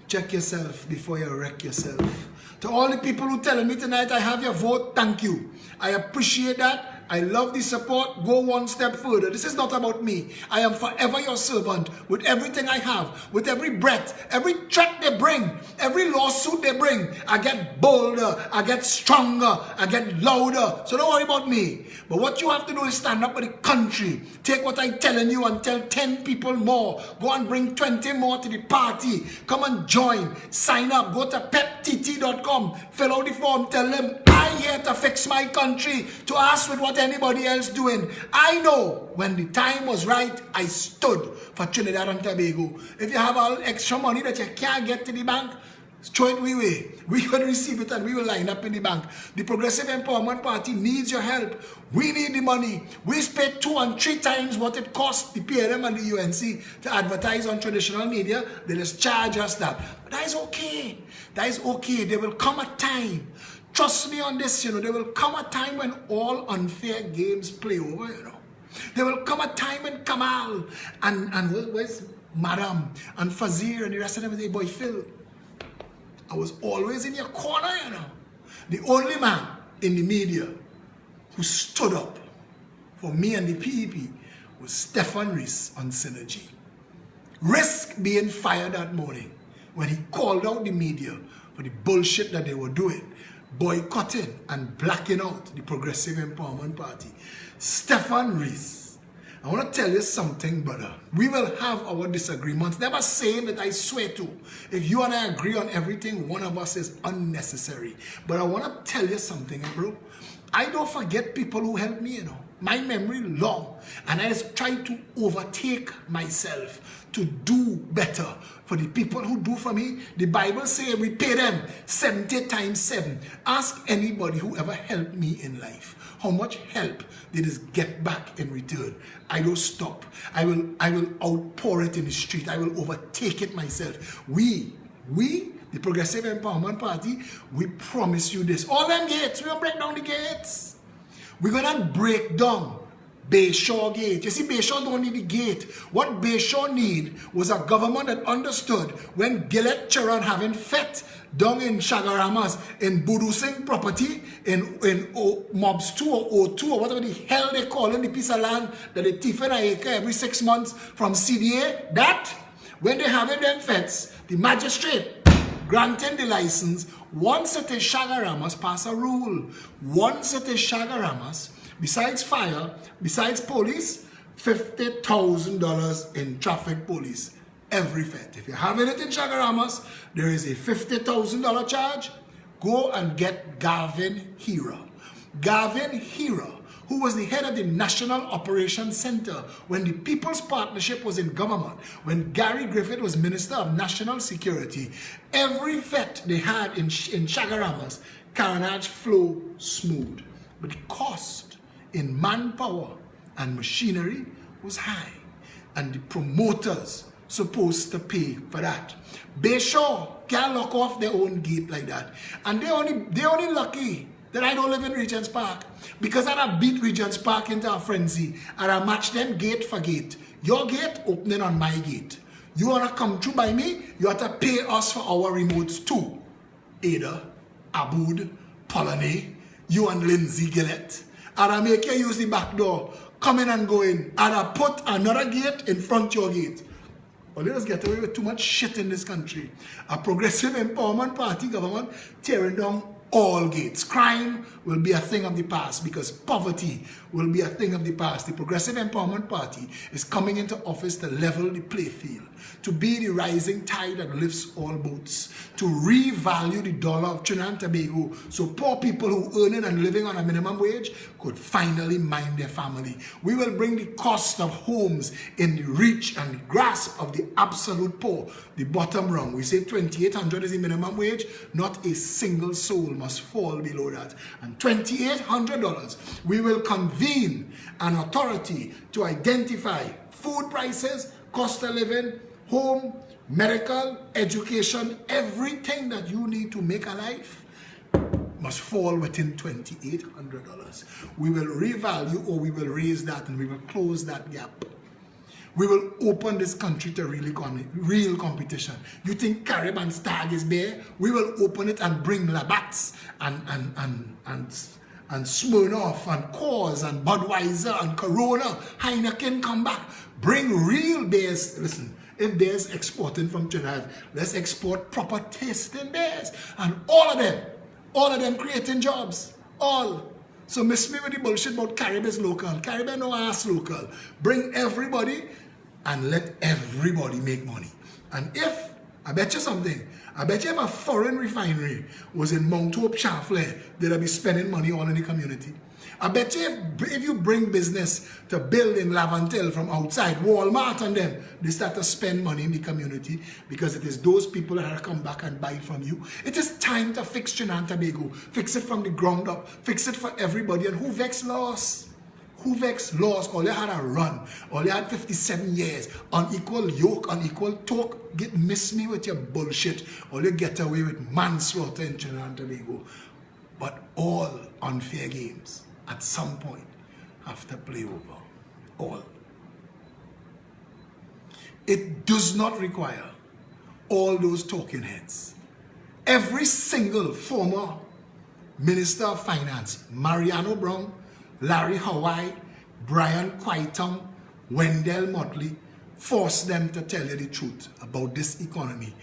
Check yourself before you wreck yourself. To all the people who telling me tonight I have your vote, thank you. I appreciate that. I love the support. Go one step further. This is not about me. I am forever your servant with everything I have, with every breath, every threat they bring, every lawsuit they bring. I get bolder, I get stronger, I get louder. So don't worry about me. But what you have to do is stand up for the country. Take what I'm telling you and tell 10 people more. Go and bring 20 more to the party. Come and join. Sign up. Go to peptt.com. Fill out the form. Tell them I'm here to fix my country. To ask with what anybody else doing. I know when the time was right, I stood for Trinidad and Tobago. If you have all extra money that you can't get to the bank, throw it we way. We will receive it and we will line up in the bank. The Progressive Empowerment Party needs your help. We need the money. We spent 2 and 3 times what it costs the PLM and the UNC to advertise on traditional media. They just charge us that. But that is okay. That is okay. There will come a time. Trust me on this, there will come a time when all unfair games play over, There will come a time when Kamal and where's Madam and Fazir and the rest of them say, boy, Phil, I was always in your corner, The only man in the media who stood up for me and the PEP was Stefan Rees on Synergy. Risk being fired that morning when he called out the media for the bullshit that they were doing, boycotting and blacking out the Progressive Empowerment Party. Stefan Rees, I want to tell you something, brother. We will have our disagreements. Never saying that I swear to. If you and I agree on everything, one of us is unnecessary. But I want to tell you something, bro. I don't forget people who helped me, you know. My memory long. And I just try to overtake myself to do better for the people who do for me. The Bible says we pay them 70 times 7. Ask anybody who ever helped me in life. How much help did it get back in return? I don't stop. I will outpour it in the street. I will overtake it myself. We, the Progressive Empowerment Party, we promise you this. All them gates, we're going to break down the gates. We're going to break down Bayshore Gate. You see, Bayshore don't need the gate. What Bayshore need was a government that understood when Gillette Charan having fet down in Shagaramas, in Budusing property, in Mobs 2 or O2 or whatever the hell they call in the piece of land that they thief in a acre every 6 months from CDA, that when they having them fets, the magistrate granting the license, once it is Shagaramas, pass a rule. Once it is Shagaramas, besides fire, besides police, $50,000 in traffic police every fet. If you're having it in Shagaramas, there is a $50,000 charge. Go and get Gavin Hira. Gavin Hira, who was the head of the National Operations Center when the People's Partnership was in government, when Gary Griffith was Minister of National Security. Every fet they had in Shagaramas, carnage flow smooth. But the cost in manpower and machinery was high. And the promoters supposed to pay for that. Bayshore can't lock off their own gate like that. And they only lucky that I don't live in Regent's Park, because I'd beat Regent's Park into a frenzy and I match them gate for gate. Your gate opening on my gate. You want to come through by me, you have to pay us for our remotes too. Ada, Aboud, Polony, you and Lindsay Gillette. And I make you use the back door, come in and go in. And I put another gate in front of your gate. Well, let us get away with too much shit in this country. A Progressive Empowerment Party government tearing down all gates. Crime will be a thing of the past because poverty will be a thing of the past. The Progressive Empowerment Party is coming into office to level the play field, to be the rising tide that lifts all boats, to revalue the dollar of Trinidad and Tobago so poor people who earning and living on a minimum wage could finally mind their family. We will bring the cost of homes in the reach and the grasp of the absolute poor, the bottom rung. We say $2,800 is the minimum wage. Not a single soul must fall below that. And $2,800, we will convene an authority to identify food prices, cost of living, home, medical, education, everything that you need to make a life must fall within $2,800. We will revalue or we will raise that and we will close that gap. We will open this country to real competition. You think Carib and Stag is there? We will open it and bring Labatt's and Smirnoff and Coors and Budweiser and Corona, Heineken come back. Bring real beers. Listen, if beers exporting from Trinidad, let's export proper tasting beers. And all of them creating jobs. All. So miss me with the bullshit about Carib is local. Carib is no ass local. Bring everybody and let everybody make money. And if, I bet you something, I bet you if a foreign refinery was in Mount Hope, Chaffley, they'd be spending money all in the community. I bet you if you bring business to build in Lavantel from outside, Walmart and them, they start to spend money in the community because it is those people that come back and buy from you. It is time to fix Trinidad and Tobago. Fix it from the ground up. Fix it for everybody. And who vexed loss? Who vexed laws? All you had a run. All you had 57 years. Unequal yoke, unequal talk. Miss me with your bullshit. All you get away with manslaughter in Trinidad and Tobago. But all unfair games at some point have to play over. All. It does not require all those talking heads. Every single former Minister of Finance, Mariano Brown, Larry Hawaii, Brian Quaitom, Wendell Motley, force them to tell you the truth about this economy.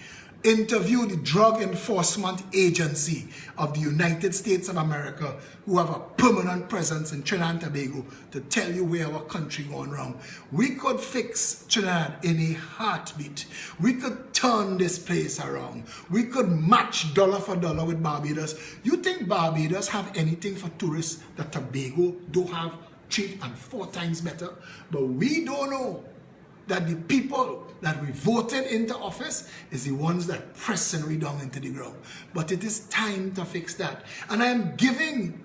Interview the Drug Enforcement Agency of the United States of America, who have a permanent presence in Trinidad and Tobago, to tell you where our country going wrong. We could fix Trinidad in a heartbeat. We could turn this place around. We could match dollar for dollar with Barbados. You think Barbados have anything for tourists that Tobago don't have 3 and 4 times better? But we don't know that the people that we voted into office is the ones that pressing we down into the ground. But it is time to fix that. And I am giving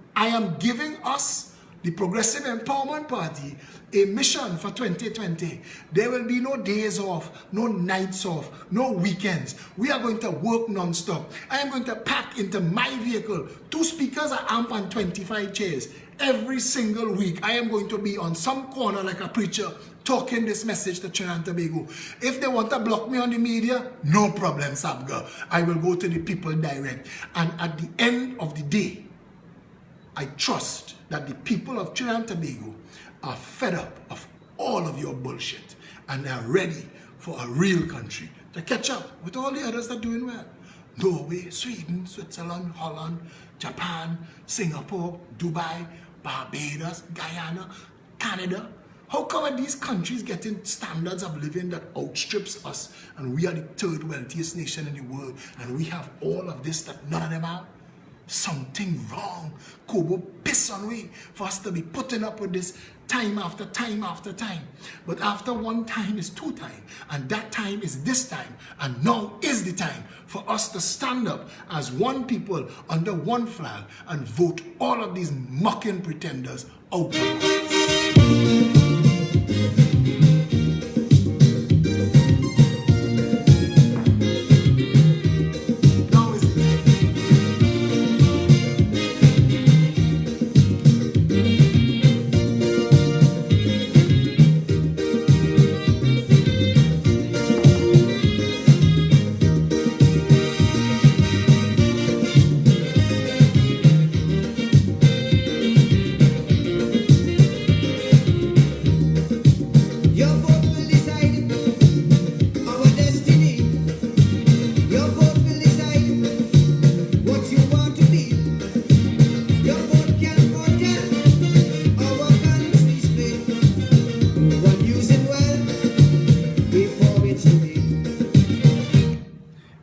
us, the Progressive Empowerment Party, a mission for 2020. There will be no days off, no nights off, no weekends. We are going to work non-stop. I am going to pack into my vehicle 2 speakers, an amp, and 25 chairs. Every single week, I am going to be on some corner like a preacher, talking this message to Trinidad and Tobago. If they want to block me on the media, no problem, Sabga. I will go to the people direct. And at the end of the day, I trust that the people of Trinidad and Tobago are fed up of all of your bullshit and they are ready for a real country to catch up with all the others that are doing well. Norway, Sweden, Switzerland, Holland, Japan, Singapore, Dubai, Barbados, Guyana, Canada. How come are these countries getting standards of living that outstrips us, and we are the 3rd wealthiest nation in the world, and we have all of this that none of them have? Something wrong. Kobo piss on we for us to be putting up with this time after time after time. But after one time is 2 times, and that time is this time, and now is the time for us to stand up as one people under one flag and vote all of these mocking pretenders out.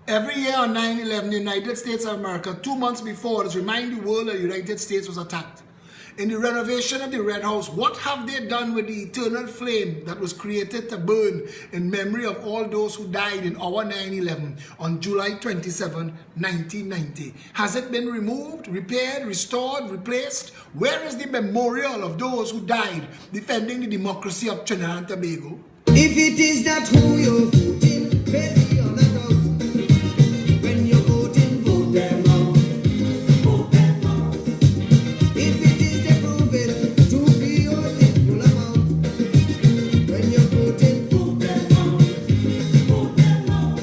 Every year on 9/11, the United States of America, 2 months before, is remind the world that the United States was attacked. In the renovation of the Red House, what have they done with the eternal flame that was created to burn in memory of all those who died in our 9/11 on July 27, 1990? Has it been removed, repaired, restored, replaced? Where is the memorial of those who died defending the democracy of Trinidad and Tobago? If it is that who you're voting, baby, on the road. When you're voting, vote them out. Vote them out. If it is the proven to be your full amount. When you're voting, vote them out. Vote them out.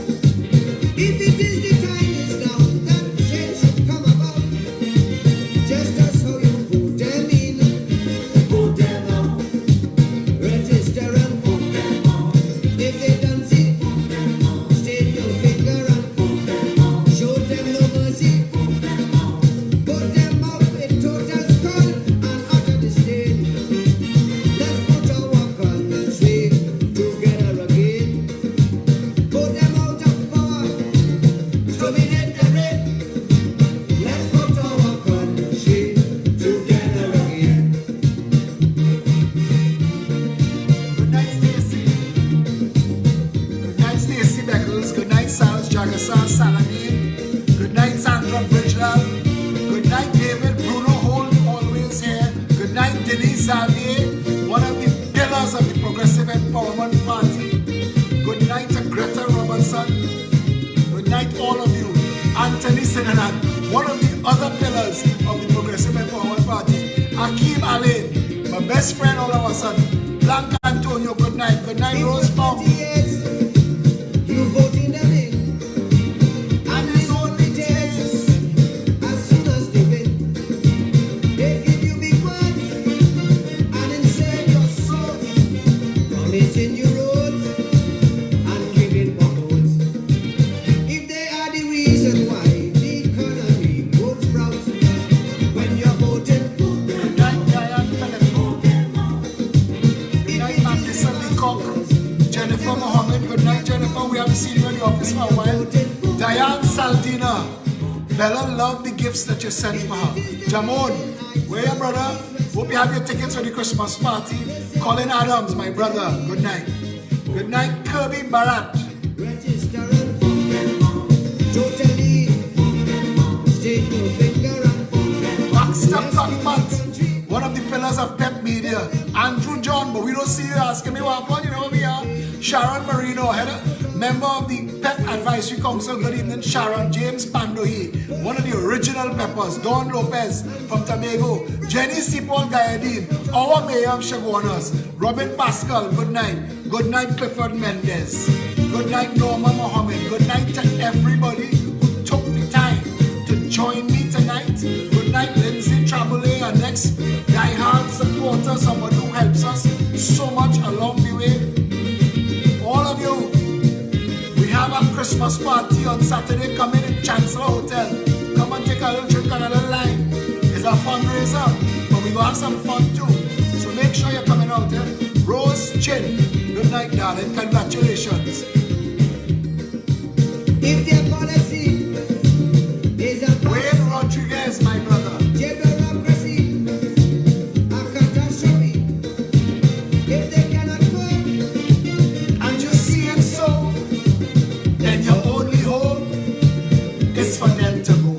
If it is the time is now that change should come about. Just as how you vote them in, vote them out. Register and vote them out. If they don't see, state your finger and show them no mercy. Put them out with total scorn and utter disdain. Let's put our country together again. Put them out of power, terminate the reign. Let's put our country together again. Good night, Stacy. Good night, Stacy Beckles. Good night, Sarah Jagasan Saladin. Good night, Sandra Bridgelove. Good night, David Bruno Holt, always here. Good night, Denise Xavier, one of the pillars of the Progressive Empowerment Party. Good night to Greta Robertson. Good night, all of you. Anthony Sinanan, one of the other pillars of the Progressive Empowerment Party. Akeem Alain, my best friend all of a sudden. Blanca Antonio, good night. Good night, Rose Pong. Yes, you voting them in. And his own details. As soon as they win, they give you big words and insert your soul, promising you roads and giving potholes. If they Bella loved the gifts that you sent for her. Jamon, where you, brother? Hope you have your tickets for the Christmas party. Colin Adams, my brother, good night. Good night, Kirby Barat. Baxter Cutmut, one of the pillars of Pep Media. Andrew John, but we don't see you asking me what happened, you know we are. Sharon Marino, member of the Pep Advisory Council. Good evening, Sharon. James Pandohi, one of the original Peppers. Don Lopez from Tobago. Jenny Sipol Gayadin, our mayor of Chaguanas. Robin Pascal, good night. Good night, Clifford Mendez. Good night, Norma Mohammed. Good night to everybody who took the time to join me tonight. Good night, Lindsay Traboulet, our next diehard supporter, somebody who helps us so much along the way. All of you, we have a Christmas party on Saturday coming in Chancellor Hotel. Come and take a little drink and a little line. It's a fundraiser, but we gonna have some fun too. So make sure you're coming out. Rose Chin, good night, darling. Congratulations. If their policy is a Wayne Rodriguez, my brother. bureaucracy, a catastrophe, if they cannot work, And you see it so, then your only hope is for them to go.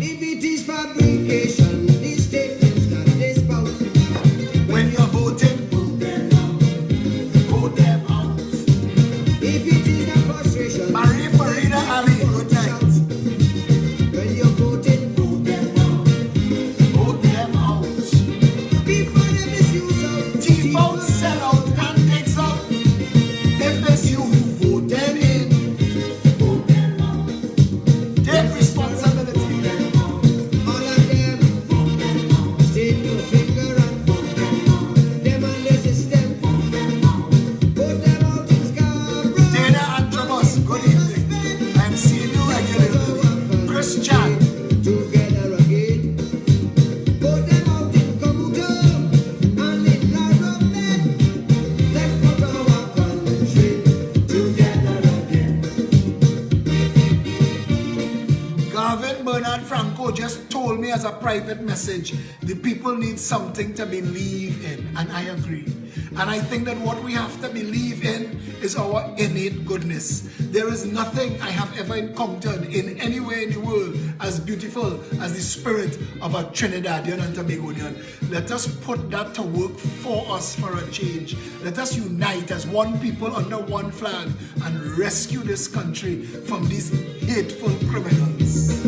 if it is fabrication, these statements that they spout, When you're voting, vote them out. if it is a frustration, Marie Farida Ali, good night. when you're voting, Vote them out. before the misuse of Thief out, sell out, and takes out. If it's you who vote them in, take responsibility. all of them, stick your finger and them and the system, put them out in Scarborough. Dana Androbus, good evening. I'm seeing you regularly. Chris Chan, Together again, put them out in Komuto and in Laromet. Let's put our country together again. Garvin Bernard Franco just told me as a private message, the people need something to believe in, and I agree. And I think that what we have to believe in is our innate goodness. There is nothing I have ever encountered in anywhere in the world as beautiful as the spirit of a Trinidadian and Tobagonian. Let us put that to work for us for a change. Let us unite as one people under one flag and rescue this country from these hateful criminals.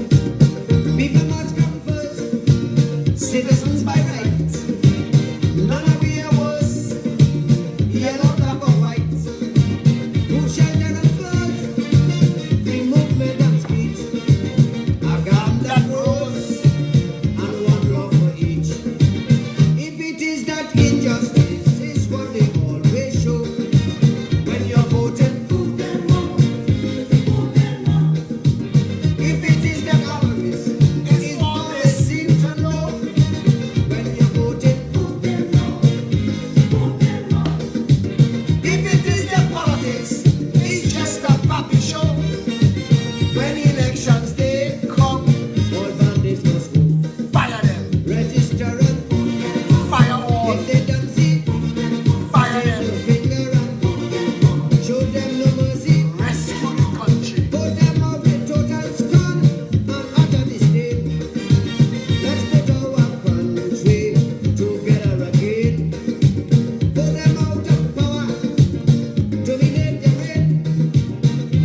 People must come first, citizens by right. None of we are worse, yellow, black or white. Who shelter and flood, free movement and speech. A garden that grows, and one law for each. If it is that injustice is what they always show, when you're voting, vote them out. If it is the avarice, is all they seem to know. When you're voting, vote them out. If it is the politics, it's just a puppy show. When elections day come, all bandits must go. Fire them! Register and vote. Fire all! If they don't see, Fire your them! finger and vote. Show them no mercy. Rescue the country! Put them out with total scorn and utter disdain. Let's put our country together again. Put them out of power, dominate the reign.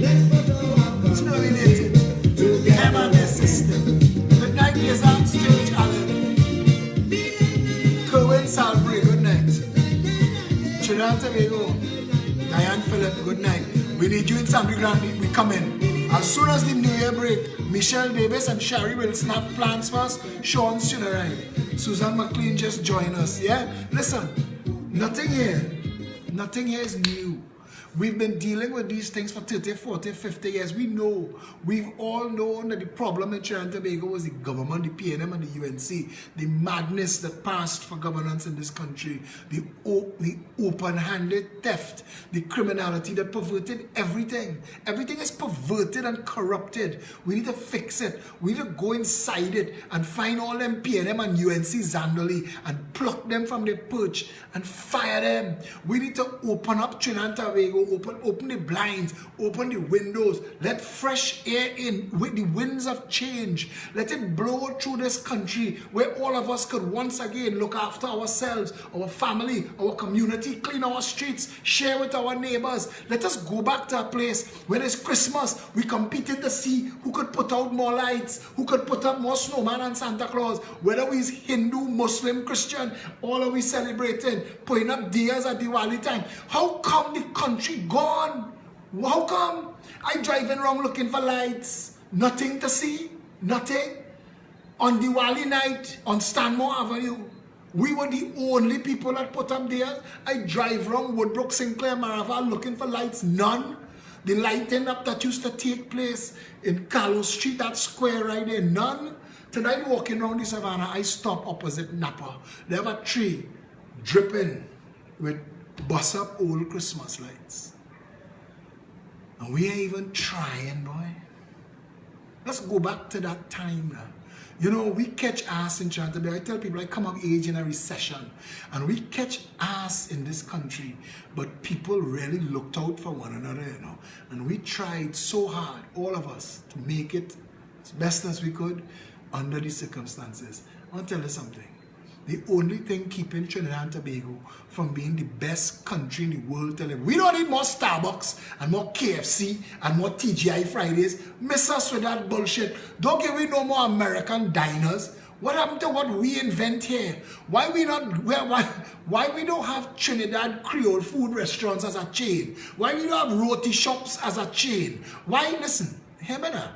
Let's put our Terminated. country together. Them and their system. Good night, Lizard Sturge Allen. Kerwin Salbury, good night. Trinidad and Tobago. Diane Phillip, good night. We need you in Sangre Grande. We come in. As soon as the New Year break, Michelle Davis and Sherry Wilson have plans for us. Sean soon arrive. Susan McLean just join us. Yeah? Listen, nothing here is new. We've been dealing with these things for 30, 40, 50 years. We know. We've all known that the problem in Trinidad and Tobago was the government, the PNM and the UNC, the madness that passed for governance in this country, the open-handed theft, the criminality that perverted everything. Everything is perverted and corrupted. We need to fix it. We need to go inside it and find all them PNM and UNC Zandali and pluck them from their perch and fire them. We need to open up Trinidad and Tobago, open the blinds, open the windows, let fresh air in with the winds of change. Let it blow through this country where all of us could once again look after ourselves, our family, our community, clean our streets, share with our neighbors. Let us go back to a place where it's Christmas. We competed to see who could put out more lights, who could put up more snowman and Santa Claus, whether we Hindu, Muslim, Christian, all are we celebrating, putting up deers at Diwali time. How come the country gone? How come? I driving around looking for lights, nothing to see, nothing. On Diwali night, on Stanmore Avenue, we were the only people that put up there. I drive around Woodbrook, Sinclair, Maraval looking for lights, none. The lighting up that used to take place in Carlos Street, that square right there, none. Tonight walking around the savannah, I stop opposite Napa. They have a tree dripping with bust up old Christmas lights. And we ain't even trying, boy. Let's go back to that time now. You know, we catch ass in Trinidad. I tell people I come of age in a recession. And we catch ass in this country. But people really looked out for one another, you know. And we tried so hard, all of us, to make it as best as we could under the circumstances. I want to tell you something. The only thing keeping Trinidad and Tobago from being the best country in the world to live. We don't need more Starbucks and more KFC and more TGI Fridays. Miss us with that bullshit. Don't give me no more American diners. What happened to what we invent here? Why we don't have Trinidad Creole food restaurants as a chain? Why we don't have roti shops as a chain? Why, listen, hear me now.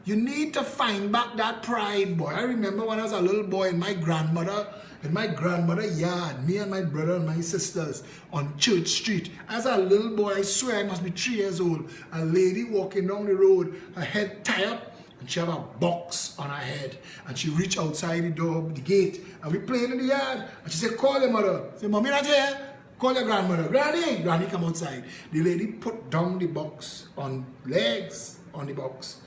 You need to find back that pride, boy. I remember when I was a little boy in my grandmother yard, me and my brother and my sisters on Church Street. As a little boy, I swear I must be 3 years old, a lady walking down the road, her head tied up, and she have a box on her head. And she reached outside the door, the gate, and we playing in the yard. And she said, call your mother. I said, Mommy not here. Call your grandmother. Granny. Granny come outside. The lady put down the box on legs on the box.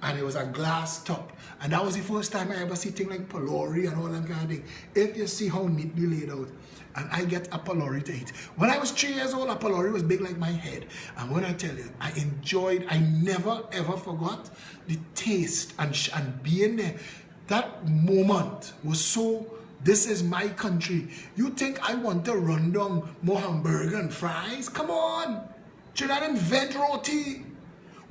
And it was a glass top. And that was the first time I ever see things like pylori and all that kind of thing. If you see how neatly laid out. And I get a pylori to eat. When I was 3 years old, a pylori was big like my head. And when I tell you, I never ever forgot the taste and being there. That moment was so, this is my country. You think I want to run down more hamburger and fries? Come on. Should I invent roti?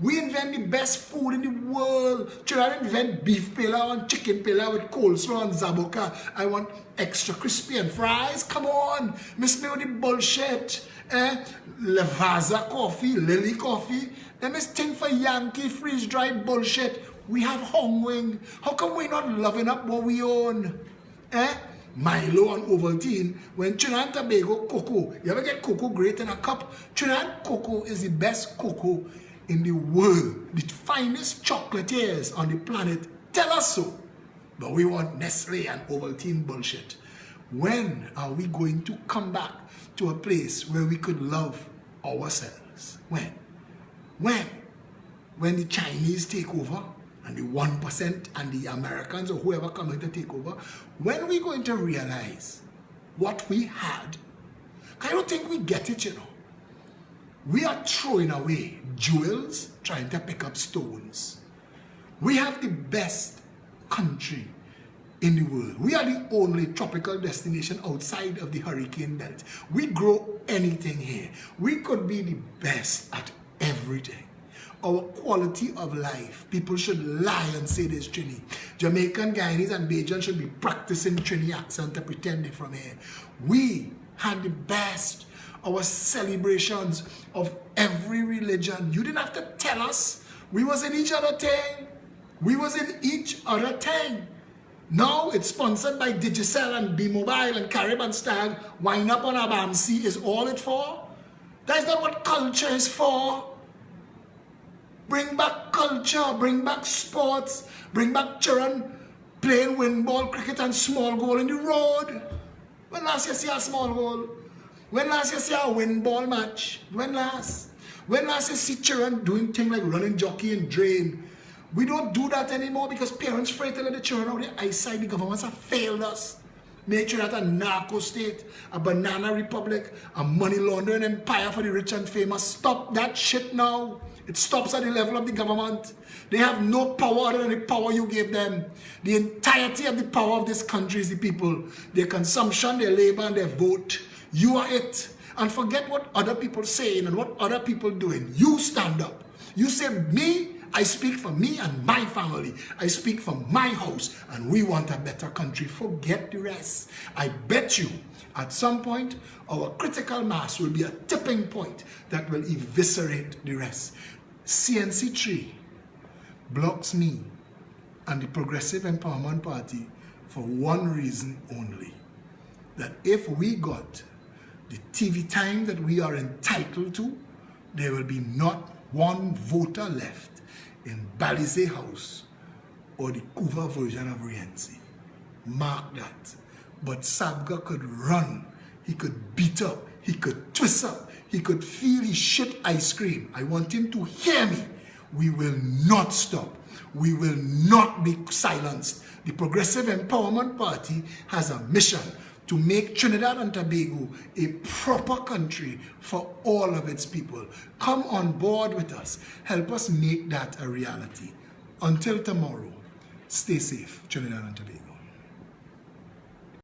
We invent the best food in the world. Should I invent beef pilau and chicken pilau with coleslaw and zaboka? I want extra crispy and fries. Come on. Miss me with the bullshit. Lavazza coffee, Lily coffee. Them is thing for Yankee freeze-dried bullshit. We have Hong Wing. How come we not loving up what we own? Milo and Ovaltine. When Trinidad and Tobago cocoa, you ever get cocoa great in a cup? Trinidad cocoa is the best cocoa in the world. The finest chocolatiers on the planet tell us so. But we want Nestle and Ovaltine bullshit. When are we going to come back to a place where we could love ourselves? When? When the Chinese take over and the 1% and the Americans or whoever come in to take over? When are we going to realize what we had? I don't think we get it, you know. We are throwing away jewels, trying to pick up stones. We have the best country in the world. We are the only tropical destination outside of the hurricane belt. We grow anything here. We could be the best at everything. Our quality of life, people should lie and say this Trini. Jamaican, Guyanese, and Bajans should be practicing Trini accent to pretend they're from here. We had the best. Our celebrations of every religion. You didn't have to tell us. We was in each other thing. We was in each other thing. Now it's sponsored by Digicel and B-Mobile and Caribbean Stag. Wind up on a Bamsi is all it for. That's not what culture is for. Bring back culture, bring back sports, bring back children playing wind ball, cricket and small goal in the road. When last you see a small goal? When last you see a wind ball match? When last? When last you see children doing things like running jockey and drain? We don't do that anymore because parents afraid to let the children out their eyesight. The governments have failed us. Made sure that a narco state, a banana republic, a money laundering empire for the rich and famous. Stop that shit now. It stops at the level of the government. They have no power other than the power you gave them. The entirety of the power of this country is the people. Their consumption, their labor, and their vote. You are it. And forget what other people saying and what other people doing. You stand up. You say, me, I speak for me and my family. I speak for my house. And we want a better country. Forget the rest. I bet you, at some point, our critical mass will be a tipping point that will eviscerate the rest. CNC3 blocks me and the Progressive Empowerment Party for one reason only. That if we got the TV time that we are entitled to, there will be not one voter left in Balizé House or the Couva version of Rienzi. Mark that. But Sabga could run, he could beat up, he could twist up, he could feel his shit ice cream. I want him to hear me. We will not stop. We will not be silenced. The Progressive Empowerment Party has a mission to make Trinidad and Tobago a proper country for all of its people. Come on board with us. Help us make that a reality. Until tomorrow, stay safe, Trinidad and Tobago.